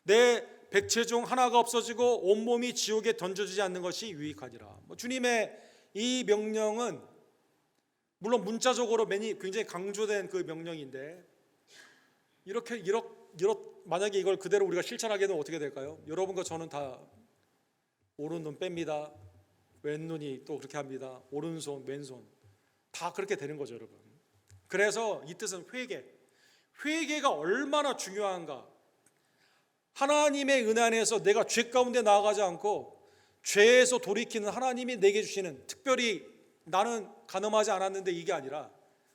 내 백체 중 하나가 없어지고 온몸이 지옥에 던져지지 않는 것이 유익하니라. 주님의 이 명령은 물론 문자적으로 굉장히 강조된 그 명령인데 이렇게 만약에 이걸 그대로 우리가 실천하게 되면 어떻게 될까요? 여러분과 저는 다 오른눈 뺍니다. 왼눈이 또 그렇게 합니다. 오른손, 왼손 다 그렇게 되는 거죠, 여러분. 그래서 이 뜻은 회개가 얼마나 중요한가. 하나님의 은혜 안에서 내가 죄 가운데 나아가지 않고 죄에서 돌이키는 하나님이 내게 주시는, 특별히 나는 간음하지 않았는데 이게 아니라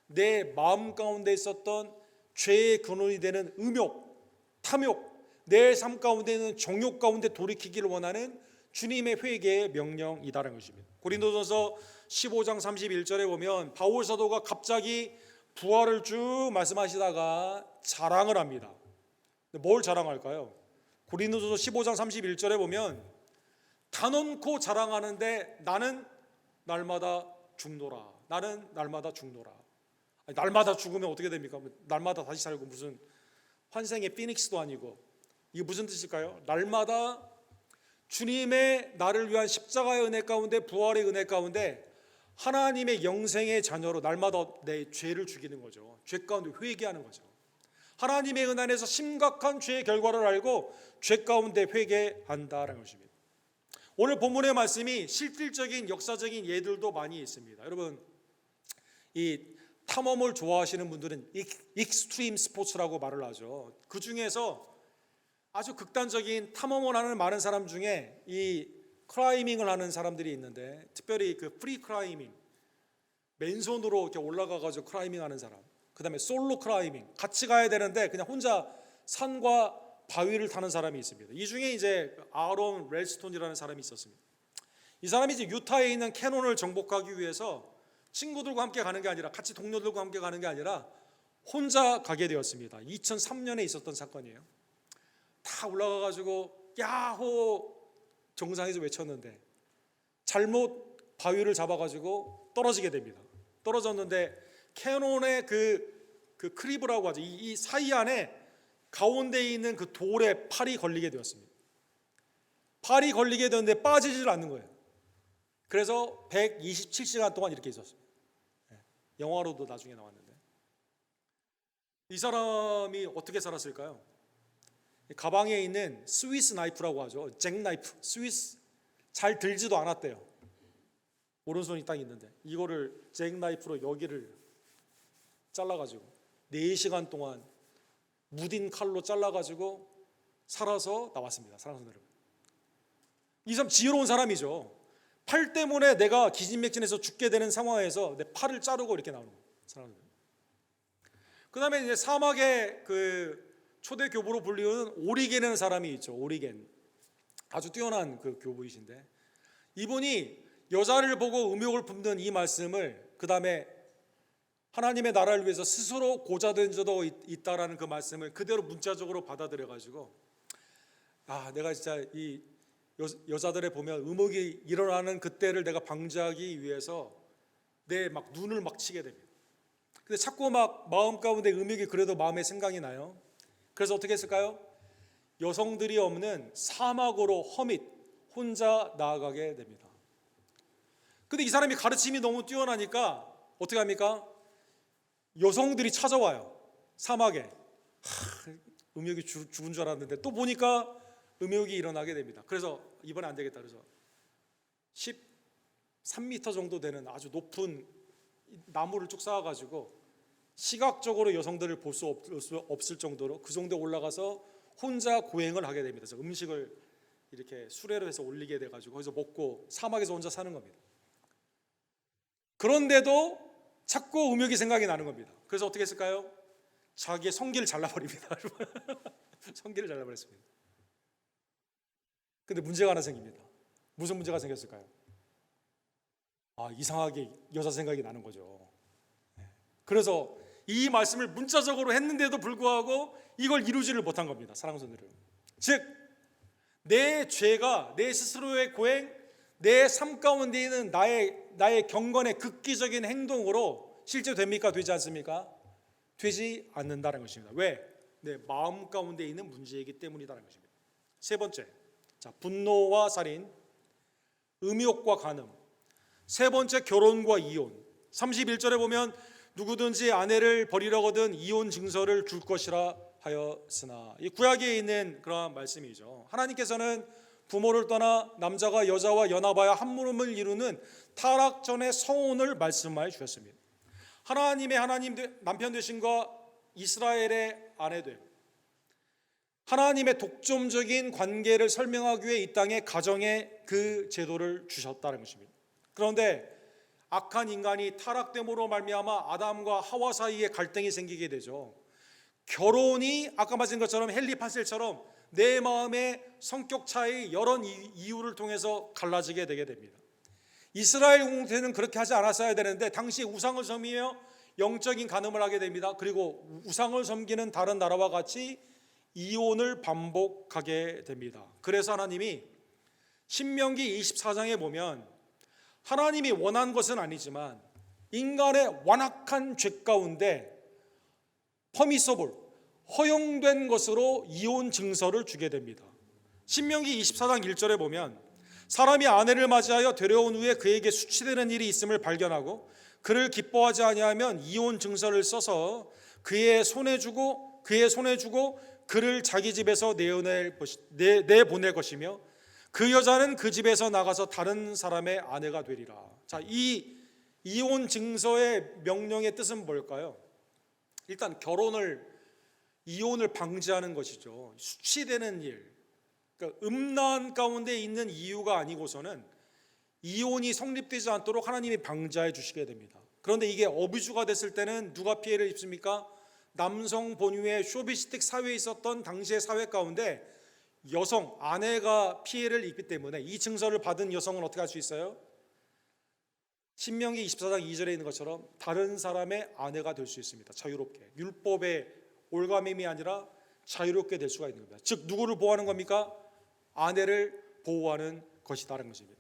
내 마음 가운데 있었던 죄의 근원이 되는 음욕, 탐욕, 내 삶 가운데 있는 정욕 가운데 돌이키기를 원하는 주님의 회개의 명령이다라는 것입니다. 고린도전서 15장 31절에 보면 바울 사도가 갑자기 부활을 쭉 말씀하시다가 자랑을 합니다. 뭘 자랑할까요? 고린도전서 15장 31절에 보면 단언코 자랑하는데 나는 날마다 죽노라. 나는 날마다 죽노라. 아니, 날마다 죽으면 어떻게 됩니까? 날마다 다시 살고 무슨 환생의 피닉스도 아니고. 이게 무슨 뜻일까요? 날마다 주님의 나를 위한 십자가의 은혜 가운데, 부활의 은혜 가운데 하나님의 영생의 자녀로 날마다 내 죄를 죽이는 거죠. 죄 가운데 회개하는 거죠. 하나님의 은혜 안에서 심각한 죄의 결과를 알고 죄 가운데 회개한다라는 것입니다. 오늘 본문의 말씀이 실질적인 역사적인 예들도 많이 있습니다. 여러분, 이 탐험을 좋아하시는 분들은 익스트림 스포츠라고 말을 하죠. 그 중에서 아주 극단적인 탐험을 하는 많은 사람 중에 이 클라이밍을 하는 사람들이 있는데, 특별히 그 프리 클라이밍, 맨손으로 이렇게 올라가가지고 클라이밍 하는 사람, 그 다음에 솔로 클라이밍, 같이 가야 되는데 그냥 혼자 산과 바위를 타는 사람이 있습니다. 이 중에 이제 아론 렐스톤이라는 사람이 있었습니다. 이 사람이 이제 유타에 있는 캐논을 정복하기 위해서 친구들과 함께 가는 게 아니라, 같이 동료들과 함께 가는 게 아니라 혼자 가게 되었습니다. 2003년에 있었던 사건이에요. 다 올라가가지고 야호 정상에서 외쳤는데 잘못 바위를 잡아가지고 떨어지게 됩니다. 떨어졌는데 캐논의 그 크리브라고 하죠. 이 사이 안에 가운데에 있는 그 돌에 팔이 걸리게 되었습니다. 팔이 걸리게 되었는데 빠지질 않는 거예요. 그래서 127시간 동안 이렇게 있었습니다. 영화로도 나중에 나왔는데, 이 사람이 어떻게 살았을까요? 가방에 있는 스위스 나이프라고 하죠. 잭 나이프, 스위스, 잘 들지도 않았대요. 오른손이 딱 있는데 이거를 잭 나이프로 여기를 잘라가지고 4시간 동안 무딘 칼로 잘라가지고 살아서 나왔습니다. 사랑하는 여러분, 이 사람 지혜로운 사람이죠. 팔 때문에 내가 기진맥진해서 죽게 되는 상황에서 내 팔을 자르고 이렇게 나오는 거예요. 사랑하는 여러분. 그 다음에 이제 사막의 그 초대 교부로 불리는 오리겐이라는 사람이 있죠. 오리겐, 아주 뛰어난 그 교부이신데, 이분이 여자를 보고 음욕을 품는 이 말씀을, 그 다음에 하나님의 나라를 위해서 스스로 고자된 자도 있다라는 그 말씀을 그대로 문자적으로 받아들여 가지고, 아, 내가 진짜 이 여자들에 보면 음욕이 일어나는 그때를 내가 방지하기 위해서 내 막 눈을 막 치게 됩니다. 근데 자꾸 막 마음 가운데 음욕이 그래도 마음에 생각이 나요. 그래서 어떻게 했을까요? 여성들이 없는 사막으로 허밋 혼자 나아가게 됩니다. 근데 이 사람이 가르침이 너무 뛰어나니까 어떻게 합니까? 여성들이 찾아와요. 사막에. 음욕이 죽은 줄 알았는데 또 보니까 음욕이 일어나게 됩니다. 그래서 이번에 안 되겠다 그래서 13m 정도 되는 아주 높은 나무를 쭉 쌓아가지고 시각적으로 여성들을 볼 수 없을 정도로 그 정도에 올라가서 혼자 고행을 하게 됩니다. 그래서 음식을 이렇게 수레로 해서 올리게 돼가지고 거기서 먹고 사막에서 혼자 사는 겁니다. 그런데도 자꾸 음욕이 생각이 나는 겁니다. 그래서 어떻게 했을까요? 자기의 성기를 잘라버립니다. 성기를 잘라버렸습니다. 근데 문제가 하나 생깁니다. 무슨 문제가 생겼을까요? 아, 이상하게 여자 생각이 나는 거죠. 그래서 이 말씀을 문자적으로 했는데도 불구하고 이걸 이루지를 못한 겁니다. 사랑하는 성도들, 즉 내 죄가 내 스스로의 고행, 내 삶 가운데 있는 나의 경건의 극기적인 행동으로 실제 됩니까? 되지 않습니까? 되지 않는다는 것입니다. 왜? 내 마음 가운데 있는 문제이기 때문이라는 것입니다. 세 번째, 자, 분노와 살인, 음욕과 간음. 세 번째, 결혼과 이혼. 31절에 보면 누구든지 아내를 버리려거든 이혼 증서를 줄 것이라 하였으나, 이 구약에 있는 그러한 말씀이죠. 하나님께서는 부모를 떠나 남자가 여자와 연합하여 한 몸을 이루는 타락 전의 성혼을 말씀하여 주셨습니다. 하나님의 남편 되심과 이스라엘의 아내 됨, 하나님의 독점적인 관계를 설명하기 위해 이 땅에 가정의 그 제도를 주셨다는 것입니다. 그런데 악한 인간이 타락됨으로 말미암아 아담과 하와 사이에 갈등이 생기게 되죠. 결혼이 아까 말씀 것처럼 헨리 파셀처럼 내 마음의 성격 차이 여러 이유를 통해서 갈라지게 되게 됩니다. 이스라엘 공동체는 그렇게 하지 않았어야 되는데 당시 우상을 섬기며 영적인 간음을 하게 됩니다. 그리고 우상을 섬기는 다른 나라와 같이 이혼을 반복하게 됩니다. 그래서 하나님이 신명기 24장에 보면 하나님이 원한 것은 아니지만 인간의 완악한 죄 가운데 퍼미서블, 허용된 것으로 이혼 증서를 주게 됩니다. 신명기 24장 1절에 보면 사람이 아내를 맞이하여 데려온 후에 그에게 수치되는 일이 있음을 발견하고 그를 기뻐하지 아니하면 이혼 증서를 써서 그의 손에 주고 그를 자기 집에서 내보낼 것이며 그 여자는 그 집에서 나가서 다른 사람의 아내가 되리라. 자, 이 이혼 증서의 명령의 뜻은 뭘까요? 일단 이혼을 방지하는 것이죠. 수치되는 일, 그러니까 음란 가운데 있는 이유가 아니고서는 이혼이 성립되지 않도록 하나님이 방지해 주시게 됩니다. 그런데 이게 어뷰즈가 됐을 때는 누가 피해를 입습니까? 남성 본유의 쇼비스틱 사회에 있었던 당시의 사회 가운데 여성, 아내가 피해를 입기 때문에 이 증서를 받은 여성은 어떻게 할 수 있어요? 신명기 24장 2절에 있는 것처럼 다른 사람의 아내가 될 수 있습니다. 자유롭게. 율법의 올가밈이 아니라 자유롭게 될 수가 있는 겁니다. 즉 누구를 보호하는 겁니까? 아내를 보호하는 것이다라는 것입니다.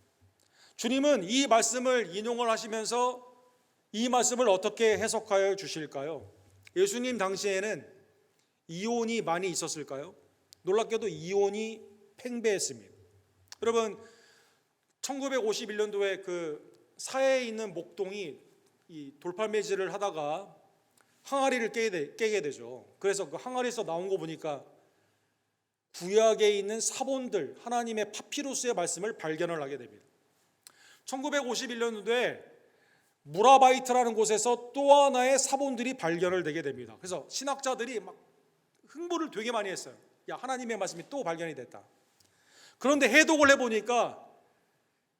주님은 이 말씀을 인용을 하시면서 이 말씀을 어떻게 해석하여 주실까요? 예수님 당시에는 이혼이 많이 있었을까요? 놀랍게도 이혼이 팽배했습니다. 여러분 1951년도에 그 사해에 있는 목동이 이 돌팔매질을 하다가 항아리를 깨게 되죠. 그래서 그 항아리에서 나온 거 보니까 구약에 있는 사본들, 하나님의 파피루스의 말씀을 발견을 하게 됩니다. 1951년도에 무라바이트라는 곳에서 또 하나의 사본들이 발견을 되게 됩니다. 그래서 신학자들이 막 흥분을 되게 많이 했어요. 야, 하나님의 말씀이 또 발견이 됐다. 그런데 해독을 해보니까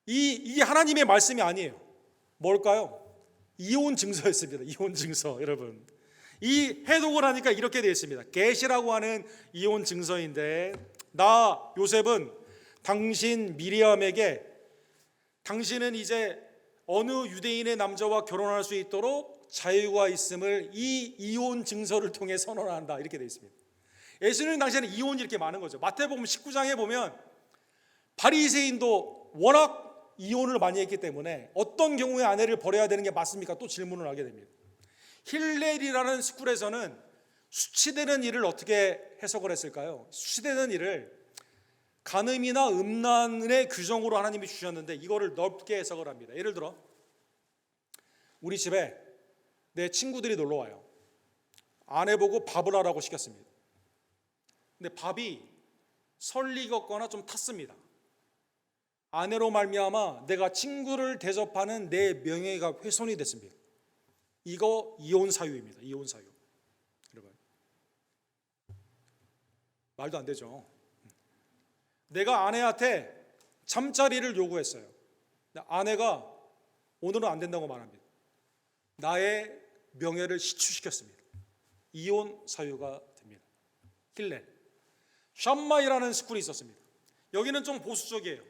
이게 하나님의 말씀이 아니에요. 뭘까요? 이혼 증서였습니다. 이혼 증서. 여러분, 이 해독을 하니까 이렇게 되어 있습니다. 게시라고 하는 이혼 증서인데, 나 요셉은 당신 미리암에게 당신은 이제 어느 유대인의 남자와 결혼할 수 있도록 자유가 있음을 이 이혼 증서를 통해 선언한다. 이렇게 되어 있습니다. 예수님 당시에는 이혼이 이렇게 많은 거죠. 마태복음 19장에 보면 바리새인도 워낙 이혼을 많이 했기 때문에 어떤 경우에 아내를 버려야 되는 게 맞습니까? 또 질문을 하게 됩니다. 힐렐이라는 스쿨에서는 수치되는 일을 어떻게 해석을 했을까요? 수치되는 일을 간음이나 음란의 규정으로 하나님이 주셨는데 이거를 넓게 해석을 합니다. 예를 들어 우리 집에 내 친구들이 놀러 와요. 아내 보고 밥을 하라고 시켰습니다. 근데 밥이 설익었거나 좀 탔습니다. 아내로 말미암아 내가 친구를 대접하는 내 명예가 훼손이 됐습니다. 이거 이혼 사유입니다. 이혼 사유. 여러분, 말도 안 되죠. 내가 아내한테 잠자리를 요구했어요. 아내가 오늘은 안 된다고 말합니다. 나의 명예를 시추시켰습니다. 이혼 사유가 됩니다. 힐렐, 샴마이라는 스쿨이 있었습니다. 여기는 좀 보수적이에요.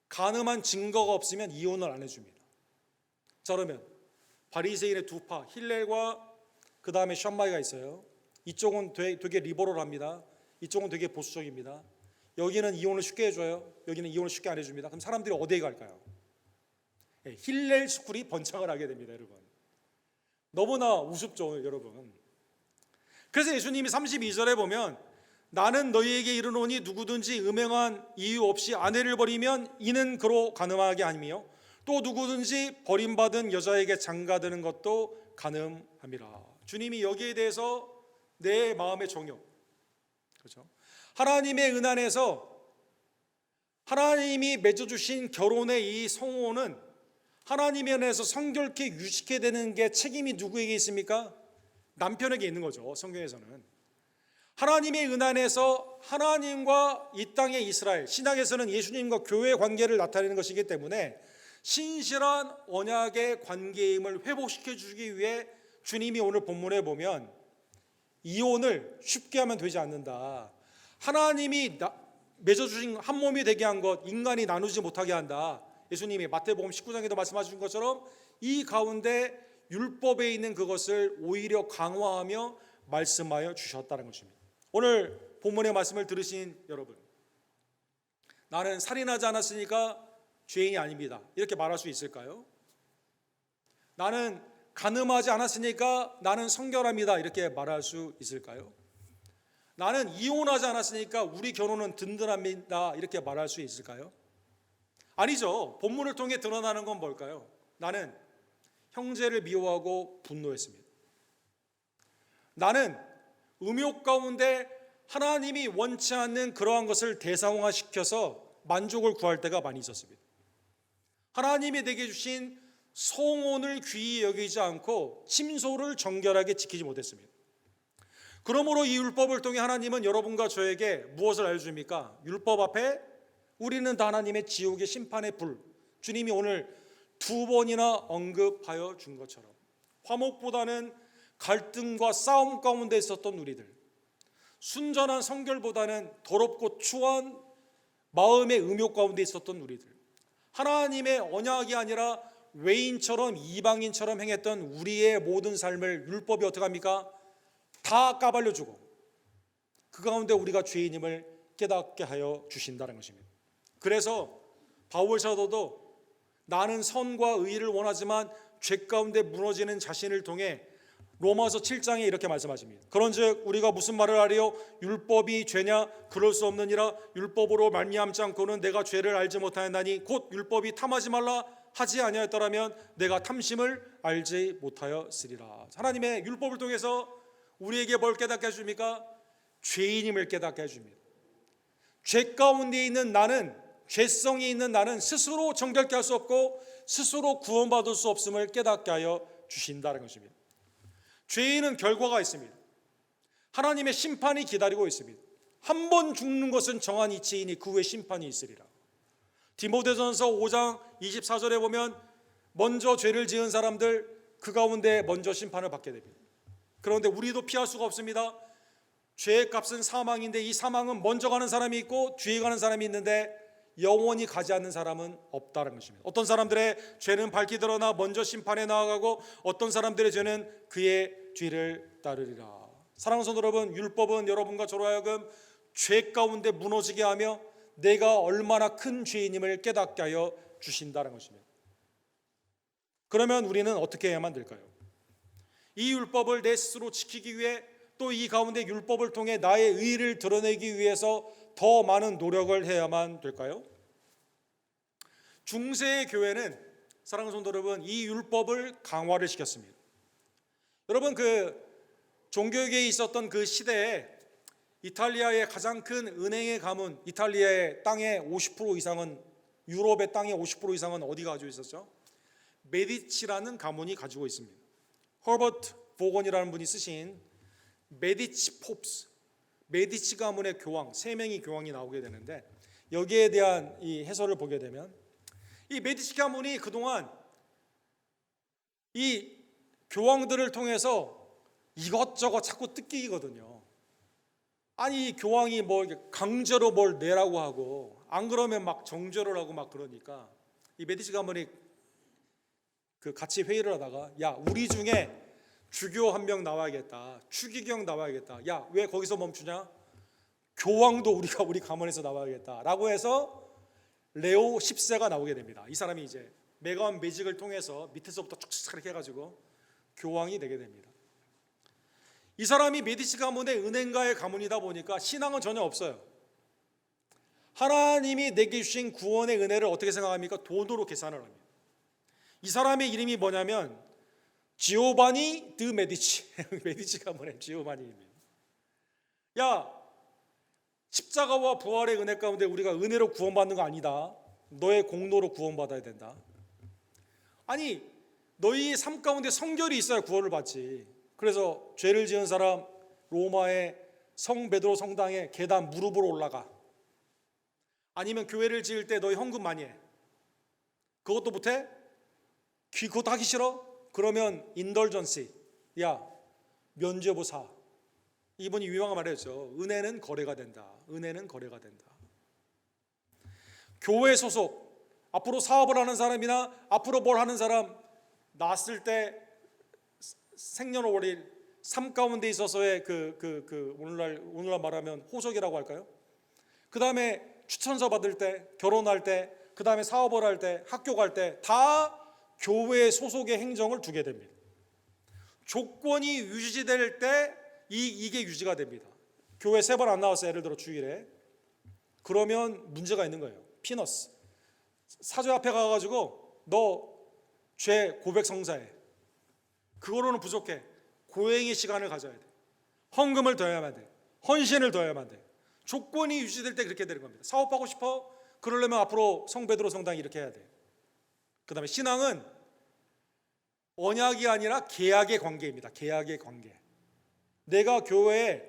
간음한 증거가 없으면 이혼을 안 해줍니다. 자, 그러면 바리새인의 두 파, 힐렐과 그 다음에 샴마이가 있어요. 이쪽은 되게 리버럴합니다. 이쪽은 되게 보수적입니다. 여기는 이혼을 쉽게 해줘요. 여기는 이혼을 쉽게 안 해줍니다. 그럼 사람들이 어디에 갈까요? 힐렐 스쿨이 번창을 하게 됩니다. 여러분, 너무나 우습죠. 여러분, 그래서 예수님이 32절에 보면 나는 너희에게 이르노니 누구든지 음행한 이유 없이 아내를 버리면 이는 그로 간음하게 아니며 또 누구든지 버림받은 여자에게 장가드는 것도 간음함이라. 주님이 여기에 대해서 내 마음의 정욕, 그렇죠? 하나님의 은안에서 하나님이 맺어주신 결혼의 이 성호는 하나님의 은혜에서 성결케 유지케 되는 게 책임이 누구에게 있습니까? 남편에게 있는 거죠. 성경에서는 하나님의 은안에서 하나님과 이 땅의 이스라엘, 신약에서는 예수님과 교회의 관계를 나타내는 것이기 때문에 신실한 언약의 관계임을 회복시켜 주기 위해 주님이 오늘 본문에 보면 이혼을 쉽게 하면 되지 않는다. 하나님이 맺어주신 한 몸이 되게 한 것, 인간이 나누지 못하게 한다. 예수님이 마태복음 19장에도 말씀하신 것처럼 이 가운데 율법에 있는 그것을 오히려 강화하며 말씀하여 주셨다는 것입니다. 오늘 본문의 말씀을 들으신 여러분, 나는 살인하지 않았으니까 죄인이 아닙니다. 이렇게 말할 수 있을까요? 나는 간음하지 않았으니까 나는 성결합니다. 이렇게 말할 수 있을까요? 나는 이혼하지 않았으니까 우리 결혼은 든든합니다. 이렇게 말할 수 있을까요? 아니죠. 본문을 통해 드러나는 건 뭘까요? 나는 형제를 미워하고 분노했습니다. 나는 음욕 가운데 하나님이 원치 않는 그러한 것을 대상화시켜서 만족을 구할 때가 많이 있었습니다. 하나님이 내게 주신 성혼을 귀히 여기지 않고 침소를 정결하게 지키지 못했습니다. 그러므로 이 율법을 통해 하나님은 여러분과 저에게 무엇을 알려줍니까? 율법 앞에 우리는 다 하나님의 지옥의 심판의 불, 주님이 오늘 2번이나 언급하여 준 것처럼 화목보다는 갈등과 싸움 가운데 있었던 우리들, 순전한 성결보다는 더럽고 추한 마음의 음욕 가운데 있었던 우리들, 하나님의 언약이 아니라 외인처럼 이방인처럼 행했던 우리의 모든 삶을 율법이 어떻게 합니까? 다 까발려주고 그 가운데 우리가 죄인임을 깨닫게 하여 주신다는 것입니다. 그래서 바울 사도도 나는 선과 의를 원하지만 죄 가운데 무너지는 자신을 통해 로마서 7장에 이렇게 말씀하십니다. 그런즉 우리가 무슨 말을 하리요? 율법이 죄냐? 그럴 수 없느니라. 율법으로 말미암지 않고는 내가 죄를 알지 못하였나니 곧 율법이 탐하지 말라 하지 아니하였더라면 내가 탐심을 알지 못하였으리라. 하나님의 율법을 통해서 우리에게 뭘 깨닫게 해줍니까? 죄인임을 깨닫게 해줍니다. 죄 가운데 있는 나는, 죄성이 있는 나는 스스로 정결케 할 수 없고 스스로 구원받을 수 없음을 깨닫게 하여 주신다는 것입니다. 죄인은 결과가 있습니다. 하나님의 심판이 기다리고 있습니다. 한 번 죽는 것은 정한 이치이니 그 후에 심판이 있으리라. 디모데전서 5장 24절에 보면 먼저 죄를 지은 사람들 그 가운데 먼저 심판을 받게 됩니다. 그런데 우리도 피할 수가 없습니다. 죄의 값은 사망인데 이 사망은 먼저 가는 사람이 있고 뒤에 가는 사람이 있는데 영원히 가지 않는 사람은 없다는 것입니다. 어떤 사람들의 죄는 밝히 드러나 먼저 심판에 나아가고 어떤 사람들의 죄는 그의 뒤를 따르리라. 사랑하는 성도 여러분, 율법은 여러분과 저로 하여금 죄 가운데 무너지게 하며 내가 얼마나 큰 죄인임을 깨닫게 하여 주신다는 것입니다. 그러면 우리는 어떻게 해야만 될까요? 이 율법을 내 스스로 지키기 위해 또 이 가운데 율법을 통해 나의 의의를 드러내기 위해서 더 많은 노력을 해야만 될까요? 중세의 교회는 사랑하는 성도 여러분, 이 율법을 강화를 시켰습니다. 여러분, 그 종교계에 있었던 그 시대에 이탈리아의 가장 큰 은행의 가문, 이탈리아의 땅의 50% 이상은, 유럽의 땅의 50% 이상은 어디 가지고 있었죠? 메디치라는 가문이 가지고 있습니다. 허버트 보건이라는 분이 쓰신 메디치 popes, 메디치 가문의 교황, 3명의 교황이 나오게 되는데 여기에 대한 이 해설을 보게 되면 이 메디치 가문이 그동안 이 교황들을 통해서 이것저것 자꾸 뜯기거든요. 아니 이 교황이 뭐 강제로 뭘 내라고 하고 안 그러면 막 정죄를 하고 막 그러니까 이 메디치 가문이 그 같이 회의를 하다가 야 우리 중에 주교 한 명 나와야겠다, 추기경 나와야겠다, 야 왜 거기서 멈추냐, 교황도 우리 가문에서 나와야겠다라고 해서 레오 10세가 나오게 됩니다. 이 사람이 이제 메가원 매직을 통해서 밑에서부터 쭉쭉 이렇게 해가지고 교황이 되게 됩니다. 이 사람이 메디치 가문의 은행가의 가문이다 보니까 신앙은 전혀 없어요. 하나님이 내게 주신 구원의 은혜를 어떻게 생각합니까? 돈으로 계산을 합니다. 이 사람의 이름이 뭐냐면 지오바니 드 메디치, 메디치 가문의 지오바니입니다. 야, 십자가와 부활의 은혜 가운데 우리가 은혜로 구원받는 거 아니다. 너의 공로로 구원받아야 된다. 아니, 너희 삶 가운데 성결이 있어야 구원을 받지. 그래서 죄를 지은 사람 로마의 성 베드로 성당에 계단 무릎으로 올라가. 아니면 교회를 지을 때 너희 헌금 많이 해. 그것도 못해? 그것도 하기 싫어? 그러면 인덜전시, 야 면죄부 사. 이분이 유명한 말이었죠. 은혜는 거래가 된다. 은혜는 거래가 된다. 교회 소속, 앞으로 사업을 하는 사람이나 앞으로 뭘 하는 사람, 낳았을 때 생년월일 삶 가운데 있어서의 오늘날 말하면 호적이라고 할까요? 그 다음에 추천서 받을 때, 결혼할 때, 그 다음에 사업을 할 때, 학교 갈 때 다 교회 소속의 행정을 두게 됩니다. 조건이 유지될 때 이게 유지가 됩니다. 교회 3번 안 나왔어요. 예를 들어 주일에. 그러면 문제가 있는 거예요. 피너스. 사죄 앞에 가가지고 너 죄 고백 성사해. 그거로는 부족해. 고행의 시간을 가져야 돼. 헌금을 더해야만 돼. 헌신을 더해야만 돼. 조건이 유지될 때 그렇게 되는 겁니다. 사업하고 싶어? 그러려면 앞으로 성베드로 성당 이렇게 해야 돼. 그 다음에 신앙은 언약이 아니라 계약의 관계입니다. 계약의 관계. 내가 교회에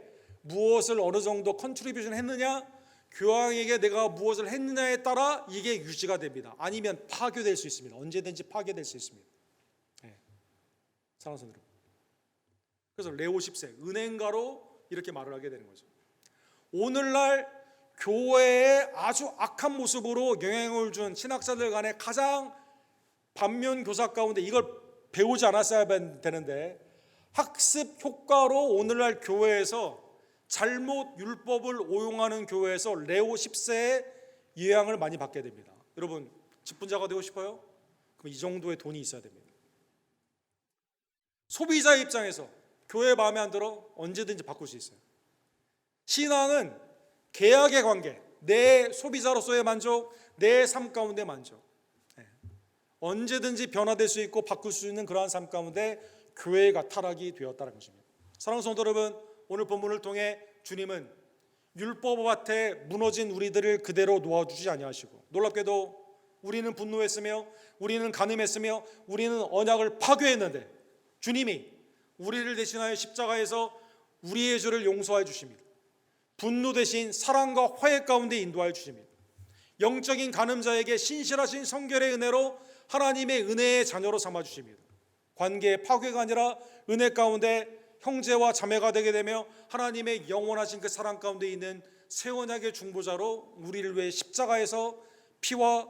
무엇을 어느 정도 컨트리뷰션 했느냐, 교황에게 내가 무엇을 했느냐에 따라 이게 유지가 됩니다. 아니면 파괴될 수 있습니다. 언제든지 파괴될 수 있습니다. 네. 사랑하는 여러분. 그래서 레오 10세 은행가로 이렇게 말을 하게 되는 거죠. 오늘날 교회의 아주 악한 모습으로 영향을 준 신학자들 간의 가장 반면 교사 가운데 이걸 배우지 않았어야 되는데 학습 효과로 오늘날 교회에서 잘못 율법을 오용하는 교회에서 레오 10세의 영향을 많이 받게 됩니다. 여러분 직분자가 되고 싶어요? 그럼 이 정도의 돈이 있어야 됩니다. 소비자의 입장에서 교회 마음에 안 들어 언제든지 바꿀 수 있어요. 신앙은 계약의 관계, 내 소비자로서의 만족, 내 삶 가운데 만족. 언제든지 변화될 수 있고 바꿀 수 있는 그러한 삶 가운데 교회가 타락이 되었다는 것입니다. 사랑하는 성도 여러분, 오늘 본문을 통해 주님은 율법 앞에 무너진 우리들을 그대로 놓아주지 아니하시고 놀랍게도 우리는 분노했으며 우리는 간음했으며 우리는 언약을 파괴했는데 주님이 우리를 대신하여 십자가에서 우리의 죄를 용서해 주십니다. 분노 대신 사랑과 화해 가운데 인도하여 주십니다. 영적인 간음자에게 신실하신 성결의 은혜로 하나님의 은혜의 자녀로 삼아 주십니다. 관계의 파괴가 아니라 은혜 가운데 형제와 자매가 되게 되며 하나님의 영원하신 그 사랑 가운데 있는 새 언약의 중보자로 우리를 위해 십자가에서 피와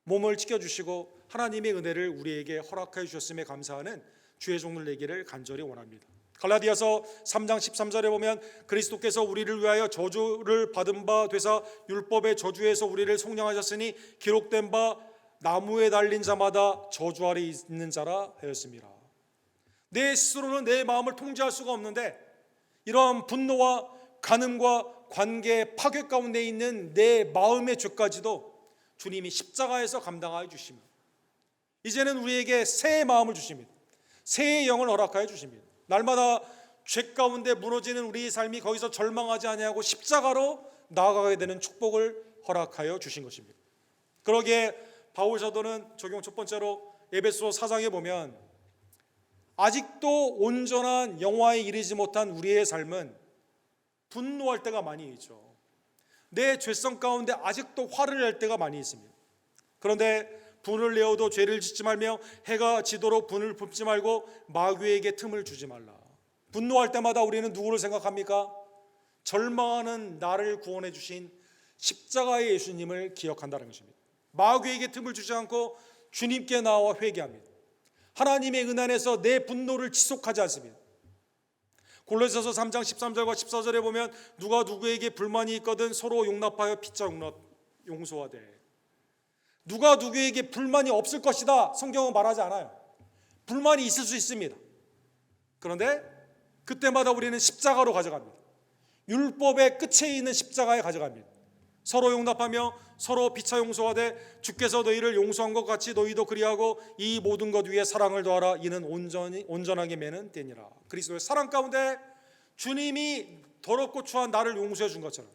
몸을 지켜주시고 하나님의 은혜를 우리에게 허락해 주셨음에 감사하는 주의 종들 되기를 간절히 원합니다. 갈라디아서 3장 13절에 보면 그리스도께서 우리를 위하여 저주를 받은 바 되사 율법의 저주에서 우리를 속량하셨으니 기록된 바 나무에 달린 자마다 저주 아래 있는 자라 하였습니다. 내 스스로는 내 마음을 통제할 수가 없는데 이러한 분노와 간음과 관계 파괴 가운데 있는 내 마음의 죄까지도 주님이 십자가에서 감당하여 주시며 이제는 우리에게 새 마음을 주십니다. 새의 영을 허락하여 주십니다. 날마다 죄 가운데 무너지는 우리의 삶이 거기서 절망하지 아니하고 십자가로 나아가게 되는 축복을 허락하여 주신 것입니다. 그러기에 바울 사도는 적용 첫 번째로 에베소 4장에 보면 아직도 온전한 영화에 이르지 못한 우리의 삶은 분노할 때가 많이 있죠. 내 죄성 가운데 아직도 화를 낼 때가 많이 있습니다. 그런데 분을 내어도 죄를 짓지 말며 해가 지도록 분을 붓지 말고 마귀에게 틈을 주지 말라. 분노할 때마다 우리는 누구를 생각합니까? 절망하는 나를 구원해 주신 십자가의 예수님을 기억한다는 것입니다. 마귀에게 틈을 주지 않고 주님께 나와 회개합니다. 하나님의 은혜 안에서 내 분노를 지속하지 않습니다. 골로새서 3장 13절과 14절에 보면 누가 누구에게 불만이 있거든 서로 용납하여 피차 용서하되. 누가 누구에게 불만이 없을 것이다 성경은 말하지 않아요. 불만이 있을 수 있습니다. 그런데 그때마다 우리는 십자가로 가져갑니다. 율법의 끝에 있는 십자가에 가져갑니다. 서로 용납하며 서로 피차 용서하되 주께서 너희를 용서한 것 같이 너희도 그리하고 이 모든 것 위에 사랑을 더하라. 이는 온전하게 매는 때니라. 그리스도의 사랑 가운데 주님이 더럽고 추한 나를 용서해 준 것처럼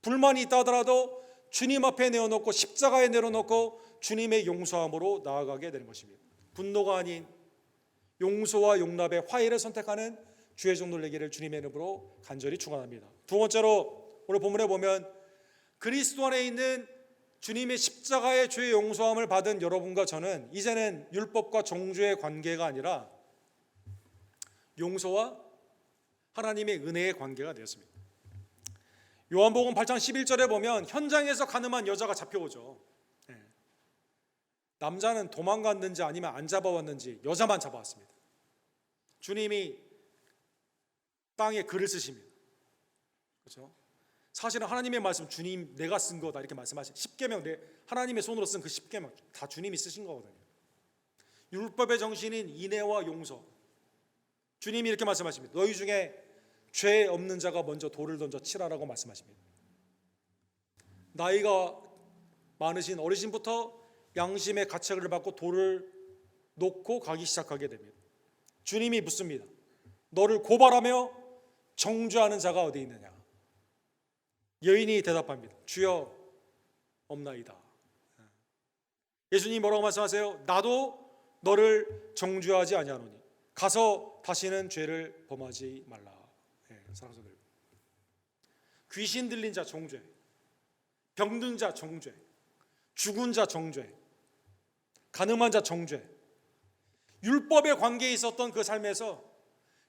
불만이 있다 하더라도 주님 앞에 내어놓고 십자가에 내려놓고 주님의 용서함으로 나아가게 되는 것입니다. 분노가 아닌 용서와 용납의 화해를 선택하는 주의 종들 되기를 주님의 이름으로 간절히 축원합니다. 두 번째로 오늘 본문에 보면 그리스도 안에 있는 주님의 십자가의 죄의 용서함을 받은 여러분과 저는 이제는 율법과 종주의 관계가 아니라 용서와 하나님의 은혜의 관계가 되었습니다. 요한복음 8장 11절에 보면 현장에서 간음한 여자가 잡혀오죠. 남자는 도망갔는지 아니면 안 잡아왔는지 여자만 잡아왔습니다. 주님이 땅에 글을 쓰십니다. 그렇죠? 사실은 하나님의 말씀 주님 내가 쓴 거다 이렇게 말씀하신 10계명 하나님의 손으로 쓴 그 10계명 다 주님이 쓰신 거거든요. 율법의 정신인 인애와 용서. 주님이 이렇게 말씀하십니다. 너희 중에 죄 없는 자가 먼저 돌을 던져 치라라고 말씀하십니다. 나이가 많으신 어르신부터 양심의 가책을 받고 돌을 놓고 가기 시작하게 됩니다. 주님이 묻습니다. 너를 고발하며 정죄하는 자가 어디 있느냐? 여인이 대답합니다. 주여 없나이다. 예수님이 뭐라고 말씀하세요? 나도 너를 정죄하지 아니하노니 가서 다시는 죄를 범하지 말라. 사랑하는 여러분, 귀신 들린 자 정죄, 병든 자 정죄, 죽은 자 정죄, 가늠한 자 정죄. 율법의 관계에 있었던 그 삶에서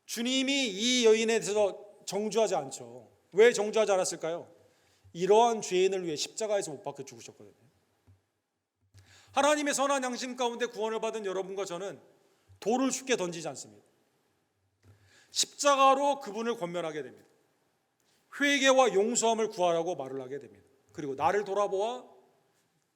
주님이 이 여인에 대해서 정죄하지 않죠. 왜 정죄하지 않았을까요? 이러한 죄인을 위해 십자가에서 못 박혀 죽으셨거든요. 하나님의 선한 양심 가운데 구원을 받은 여러분과 저는 돌을 쉽게 던지지 않습니다. 십자가로 그분을 권면하게 됩니다. 회개와 용서함을 구하라고 말을 하게 됩니다. 그리고 나를 돌아보아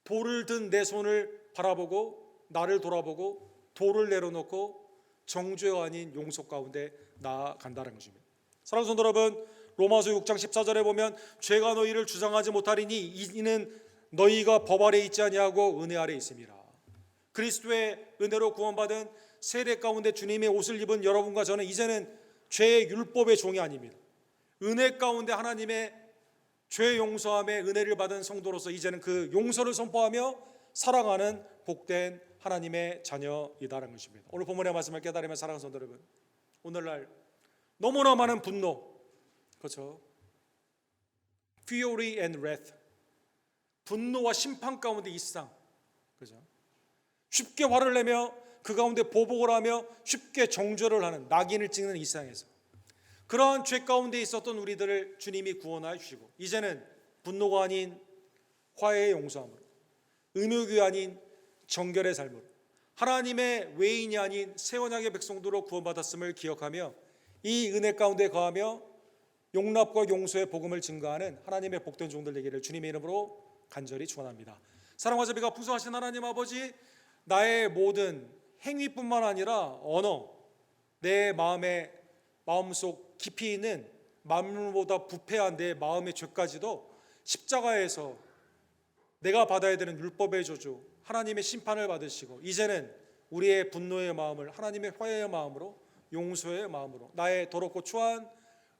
돌을 든 내 손을 바라보고 나를 돌아보고 돌을 내려놓고 정죄가 아닌 용서 가운데 나아간다는 것입니다. 사랑하는 성도 여러분, 로마서 6장 14절에 보면 죄가 너희를 주장하지 못하리니 이는 너희가 법 아래 있지 아니하고 은혜 아래 있음이라. 그리스도의 은혜로 구원받은 세례 가운데 주님의 옷을 입은 여러분과 저는 이제는 죄의 율법의 종이 아닙니다. 은혜 가운데 하나님의 죄 용서함의 은혜를 받은 성도로서 이제는 그 용서를 선포하며 사랑하는 복된 하나님의 자녀이다라는 것입니다. 오늘 본문의 말씀을 깨달으면 사랑하는 성도 여러분, 오늘날 너무나 많은 분노, 그렇죠? fury and wrath, 분노와 심판 가운데 일상, 그렇죠? 쉽게 화를 내며 그 가운데 보복을 하며 쉽게 정죄를 하는 낙인을 찍는 일상에서 그러한 죄 가운데 있었던 우리들을 주님이 구원하여 주시고 이제는 분노가 아닌 화해의 용서함으로, 음욕이 아닌 정결의 삶으로, 하나님의 외인이 아닌 새 언약의 백성도로 구원받았음을 기억하며 이 은혜 가운데 거하며 용납과 용서의 복음을 증거하는 하나님의 복된 종들 되기를 주님의 이름으로 간절히 축원합니다. 사랑과 자비가 풍성하신 하나님 아버지, 나의 모든 행위뿐만 아니라 언어, 내 마음속 깊이 있는 만물보다 부패한 내 마음의 죄까지도 십자가에서 내가 받아야 되는 율법의 저주, 하나님의 심판을 받으시고 이제는 우리의 분노의 마음을 하나님의 화해의 마음으로, 용서의 마음으로, 나의 더럽고 추한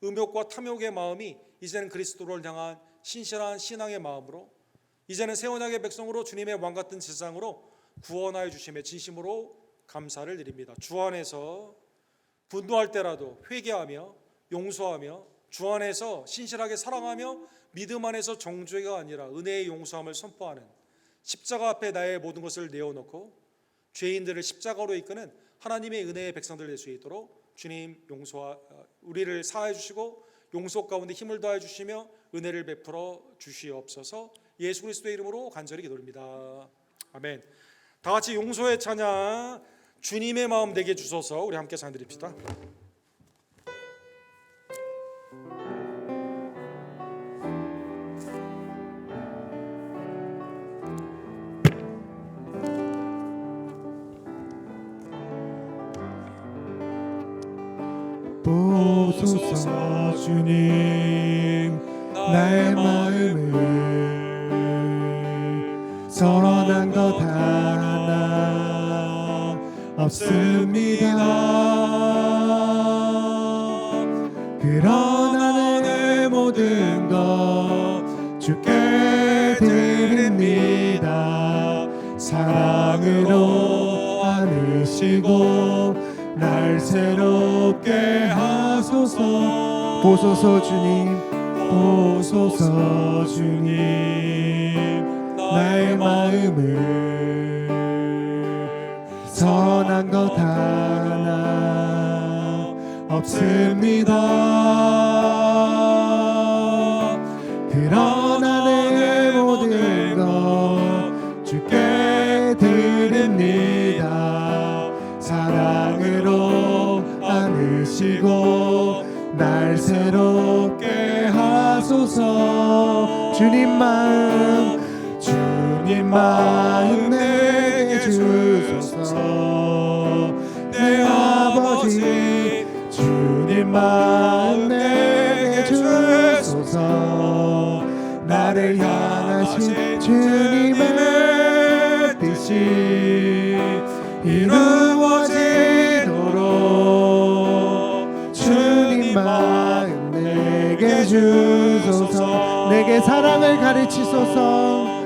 음욕과 탐욕의 마음이 이제는 그리스도를 향한 신실한 신앙의 마음으로, 이제는 새 언약의 백성으로 주님의 왕 같은 세상으로 구원하여 주심에 진심으로 감사를 드립니다. 주 안에서 분노할 때라도 회개하며 용서하며 주 안에서 신실하게 사랑하며 믿음 안에서 정죄가 아니라 은혜의 용서함을 선포하는, 십자가 앞에 나의 모든 것을 내어놓고 죄인들을 십자가로 이끄는 하나님의 은혜의 백성들 될 수 있도록 주님 우리를 사하여 주시고 용서 가운데 힘을 더하여 주시며 은혜를 베풀어 주시옵소서. 예수 그리스도의 이름으로 간절히 기도드립니다. 아멘. 다 같이 용서의 찬양, 주님의 마음 내게 주소서. 우리 함께 찬양 드립시다. 보소서 주님, 나의 마음을 선언한 것 하나 없습니다. 그러나 내 모든 것 주께 드립니다. 사랑으로 안으시고 날 새롭게 하소서. 보소서 주님, 보소서 주님, 나의 마음을 선한 것 하나 없습니다. 그러나 내 모든 것 주께 드립니다. 사랑으로 안으시고 날 새롭게 하소서. 주님 마음 내게 주소서. 내 아버지 주님 마음 내게 주소서. 나를 향하신 주님의 뜻이 이루어지도록 주님 마음 내게 주소서. 내게 사랑을 가르치소서.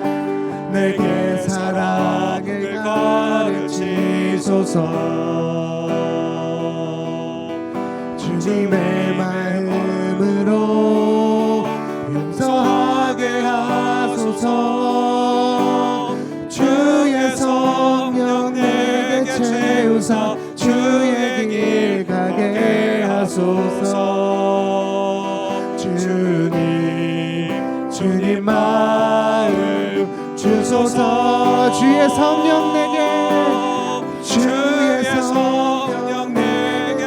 내게 사랑을 가르치소서. 주님의 마음으로 용서하게 하소서. 주의 성령 내게 채우사 주의 길 가게 하소서. 주님 마음 주소서. 주의 성령 내게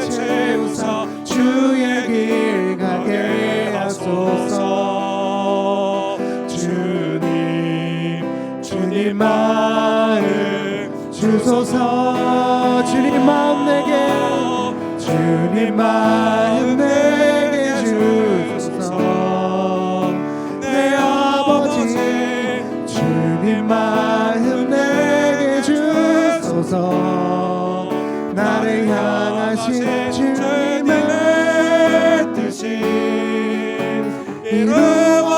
채우사 주의 길 가게 하소서. 주님 마음 주소서. 주님 마음 내게 주소서. 내 아버지 주님 마음 내게 주소서. 나를 향하신 주님의 뜻이 이루어지도록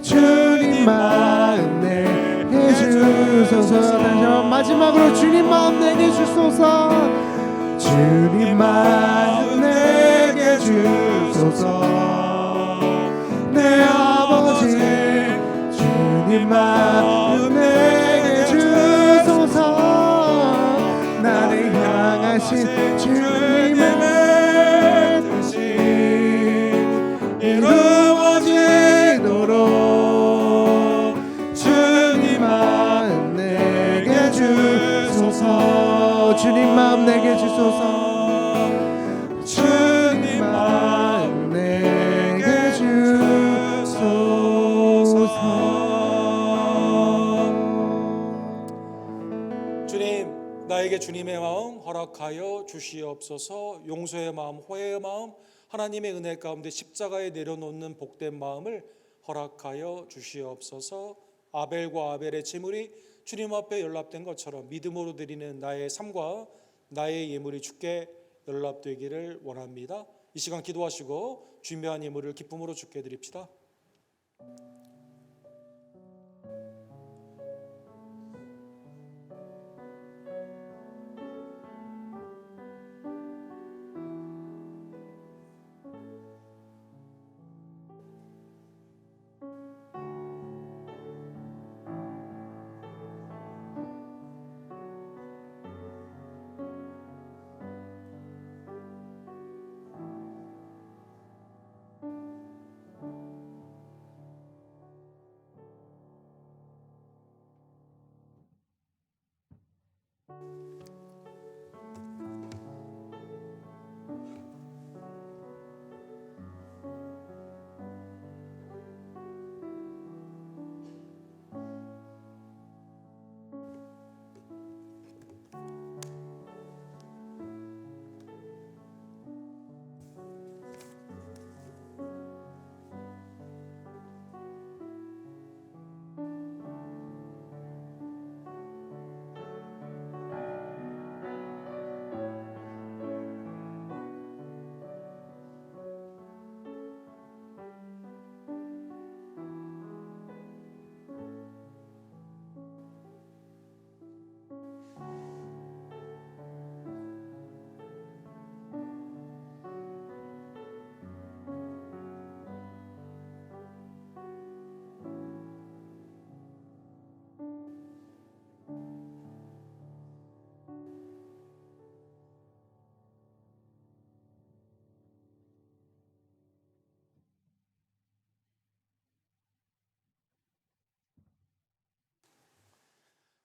주님 마음 내게 주소서. 다시 한번 마지막으로 주님 마음 내게 주소서. 주님 마음 내게 주소서. 내 아버지 주님 마음 내게 주소서. 나를 향하신 주님의 뜻이 이루어지도록 주님 마음 내게 주소서. 주님 마음 내게 주소서. 주님 마음 내게 주소서. 주님, 나에게 주님의 마음 허락하여 주시옵소서. 용서의 마음, 화해의 마음, 하나님의 은혜 가운데 십자가에 내려놓는 복된 마음을 허락하여 주시옵소서. 아벨과 아벨의 제물이 주님 앞에 연락된 것처럼 믿음으로 드리는 나의 삶과 나의 예물이 주께 연락되기를 원합니다. 이 시간 기도하시고 준비한 예물을 기쁨으로 주께 드립시다.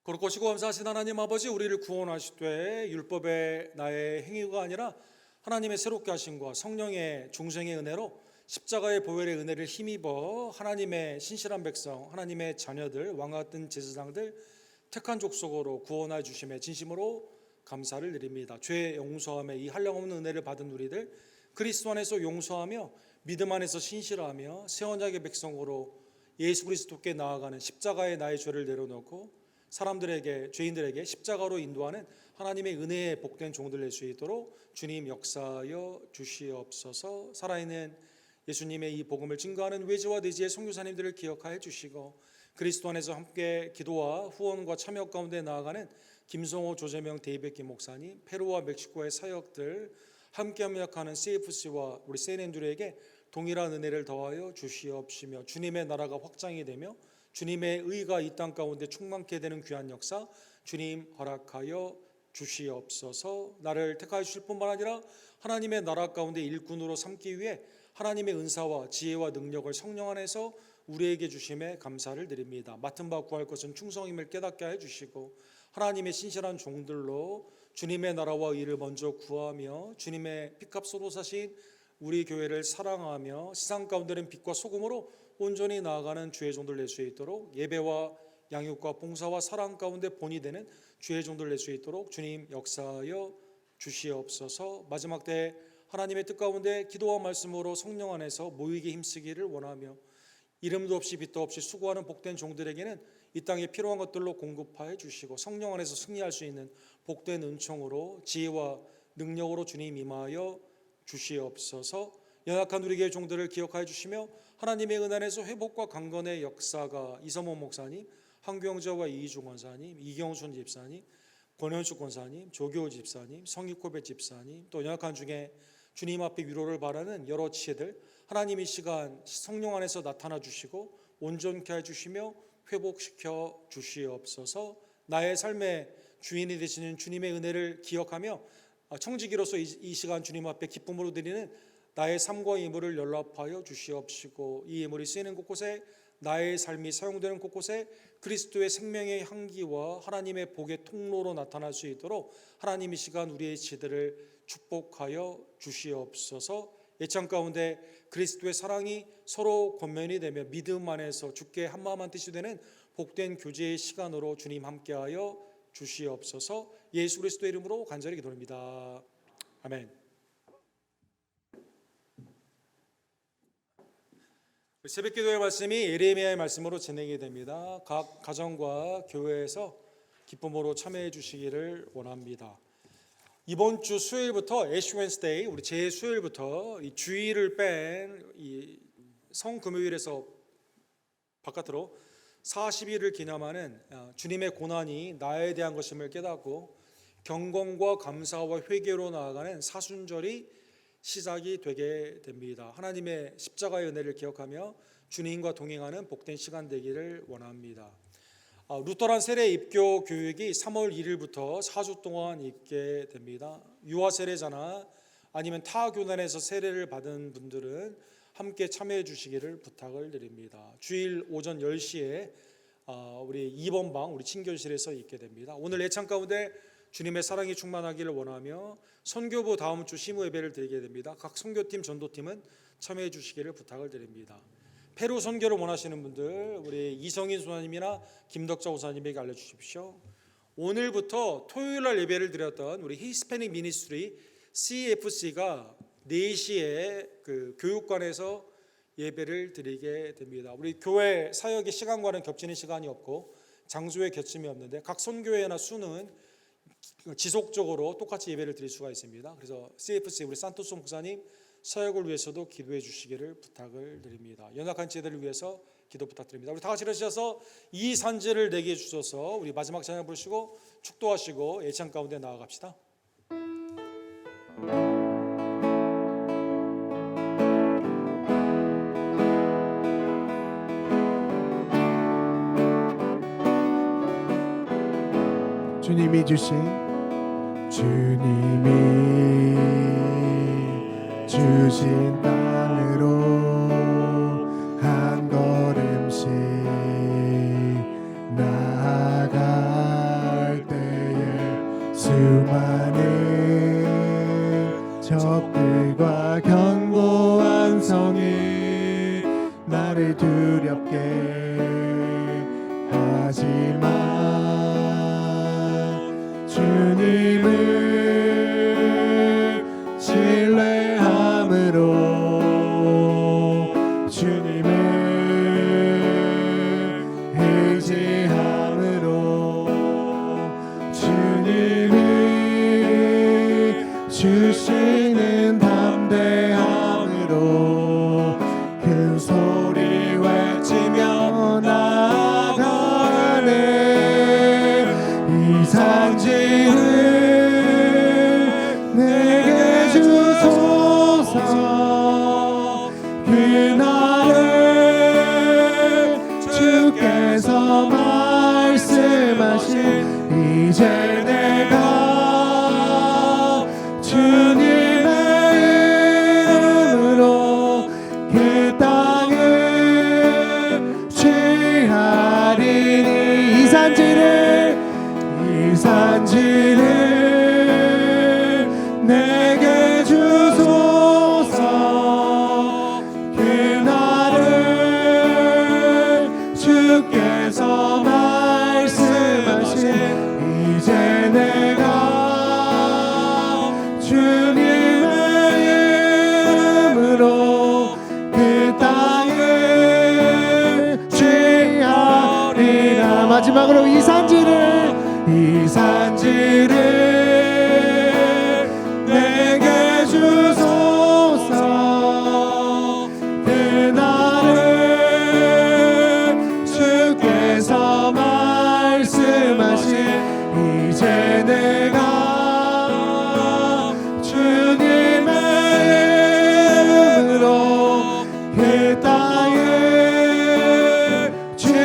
거룩하시고 감사하신 하나님 아버지, 우리를 구원하시되 율법의 나의 행위가 아니라 하나님의 새롭게 하심과 성령의 중생의 은혜로 십자가의 보혈의 은혜를 힘입어 하나님의 신실한 백성, 하나님의 자녀들, 왕과 같은 제사장들, 택한 족속으로 구원하여 주심에 진심으로 감사를 드립니다. 죄 용서함에 이 한량없는 은혜를 받은 우리들 그리스도 안에서 용서하며 믿음 안에서 신실하며 새 언약의 백성으로 예수 그리스도께 나아가는 십자가의 나의 죄를 내려놓고 사람들에게, 죄인들에게 십자가로 인도하는 하나님의 은혜에 복된 종들 될 수 있도록 주님 역사하여 주시옵소서. 살아있는 예수님의 이 복음을 증거하는 외지와 내지의 선교사님들을 기억하여 주시고 그리스도 안에서 함께 기도와 후원과 참여 가운데 나아가는 김성호, 조재명, 데이백 김 목사님, 페루와 멕시코의 사역들 함께 협력하는 CFC와 우리 세인들에게 동일한 은혜를 더하여 주시옵시며 주님의 나라가 확장이 되며 주님의 의가 이 땅 가운데 충만케 되는 귀한 역사 주님 허락하여 주시옵소서. 나를 택하여 주실 뿐만 아니라 하나님의 나라 가운데 일꾼으로 삼기 위해 하나님의 은사와 지혜와 능력을 성령 안에서 우리에게 주심에 감사를 드립니다. 맡은 바 구할 것은 충성임을 깨닫게 해 주시고 하나님의 신실한 종들로 주님의 나라와 의를 먼저 구하며 주님의 피값으로 사신 우리 교회를 사랑하며 세상 가운데는 빛과 소금으로 온전히 나아가는 주의 종들 될 수 있도록 예배와 양육과 봉사와 사랑 가운데 본이 되는 주의 종들 될 수 있도록 주님 역사하여 주시옵소서. 마지막 때 하나님의 뜻 가운데 기도와 말씀으로 성령 안에서 모이게 힘쓰기를 원하며 이름도 없이 빛도 없이 수고하는 복된 종들에게는 이 땅에 필요한 것들로 공급하여 주시고 성령 안에서 승리할 수 있는 복된 은총으로 지혜와 능력으로 주님 임하여 주시옵소서. 연약한 우리 교회 종들을 기억하여 주시며 하나님의 은혜 안에서 회복과 강건의 역사가 이성원 목사님, 한경자와 이희주 권사님, 이경순 집사님, 권현숙 권사님, 조교 집사님, 성익코베 집사님, 또 연약한 중에 주님 앞에 위로를 바라는 여러 지혜들 하나님 이 시간 성령 안에서 나타나 주시고 온전케 해주시며 회복시켜 주시옵소서. 나의 삶의 주인이 되시는 주님의 은혜를 기억하며 청지기로서 이 시간 주님 앞에 기쁨으로 드리는 나의 삶과 예물을 연락하여 주시옵시고 이 예물이 쓰이는 곳곳에 나의 삶이 사용되는 곳곳에 그리스도의 생명의 향기와 하나님의 복의 통로로 나타날 수 있도록 하나님 이 시간 우리의 지혜들을 축복하여 주시옵소서. 예찬 가운데 그리스도의 사랑이 서로 권면이 되며 믿음 안에서 주께 한마음 한뜻이 되는 복된 교제의 시간으로 주님 함께하여 주시옵소서. 예수 그리스도의 이름으로 간절히 기도합니다. 아멘. 새벽 기도의 말씀이 예레미야의 말씀으로 진행이 됩니다. 각 가정과 교회에서 기쁨으로 참여해 주시기를 원합니다. 이번 주 수요일부터 애쉬 웬스데이 우리 제 수요일부터 이 주일을 뺀 이 성금요일에서 바깥으로 40일을 기념하는 주님의 고난이 나에 대한 것임을 깨닫고 경건과 감사와 회개로 나아가는 사순절이 시작이 되게 됩니다. 하나님의 십자가의 은혜를 기억하며 주님과 동행하는 복된 시간 되기를 원합니다. 루터란 세례 입교 교육이 3월 1일부터 4주 동안 있게 됩니다. 유아 세례자나 아니면 타 교단에서 세례를 받은 분들은 함께 참여해 주시기를 부탁을 드립니다. 주일 오전 10시에 우리 2번 방 우리 친교실에서 있게 됩니다. 오늘 예찬 가운데 주님의 사랑이 충만하기를 원하며 선교부 다음 주 시무 예배를 드리게 됩니다. 각 선교팀 전도팀은 참여해 주시기를 부탁을 드립니다. 페루 선교를 원하시는 분들 우리 이성인 소사님이나 김덕자 오사님에게 알려주십시오. 오늘부터 토요일날 예배를 드렸던 우리 히스패닉 미니스트리 CFC가 4시에 그 교육관에서 예배를 드리게 됩니다. 우리 교회 사역의 시간과는 겹치는 시간이 없고 장소에 겹침이 없는데 각 선교회나 수는 지속적으로 똑같이 예배를 드릴 수가 있습니다. 그래서 CFC 우리 산토스 목사님 사역을 위해서도 기도해 주시기를 부탁을 드립니다. 연약한 지혜들을 위해서 기도 부탁드립니다. 우리 다 같이 일어서셔서 이 산지를 내게 주셔서 우리 마지막 찬양 부르시고 축도하시고 예찬 가운데 나아갑시다. 주님이 주신 땅으로 한 걸음씩 나아갈 때에 수많은 적들과 견고한 백성이 나를 두렵게 하지마. 주님을 신뢰함으로 주님을 의지함으로 주님이 주시는 담대함으로 큰 소리 외치며 나아가네. 이 산지를 내게 주소서. 그날을 주께서 말씀하신 이제 내가 주님의 이름으로 그 땅을 취하리니. 이 산지를 내게 주소서. 그날을 주께서 말씀하신 이제 내가 주님의 이름으로 그 땅을 취하리라. 마지막으로 이 산지를 내게 주소서. 그날을 주께서 말씀하신 이제 내가 주님의 이름으로 그 땅을 취하리라.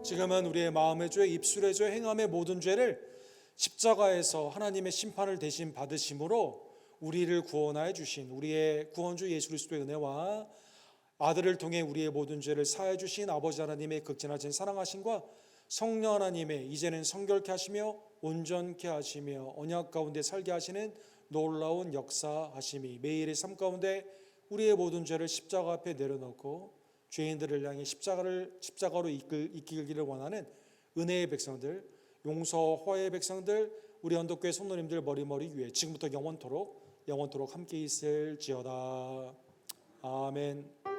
지금은 우리의 마음의 죄, 입술의 죄, 행함의 모든 죄를 십자가에서 하나님의 심판을 대신 받으심으로 우리를 구원하여 주신 우리의 구원주 예수 그리스도의 은혜와 아들을 통해 우리의 모든 죄를 사하여 주신 아버지 하나님의 극진하신 사랑하심과 성령 하나님의 이제는 성결케 하시며 온전케 하시며 언약 가운데 살게 하시는 놀라운 역사하심이 매일의 삶 가운데 우리의 모든 죄를 십자가 앞에 내려놓고 죄인들을 향해 십자가로 이끌기를 원하는 은혜의 백성들, 용서 화해의 백성들, 우리 언덕교회 성도님들 머리머리 위에 지금부터 영원토록 함께 있을지어다. 아멘.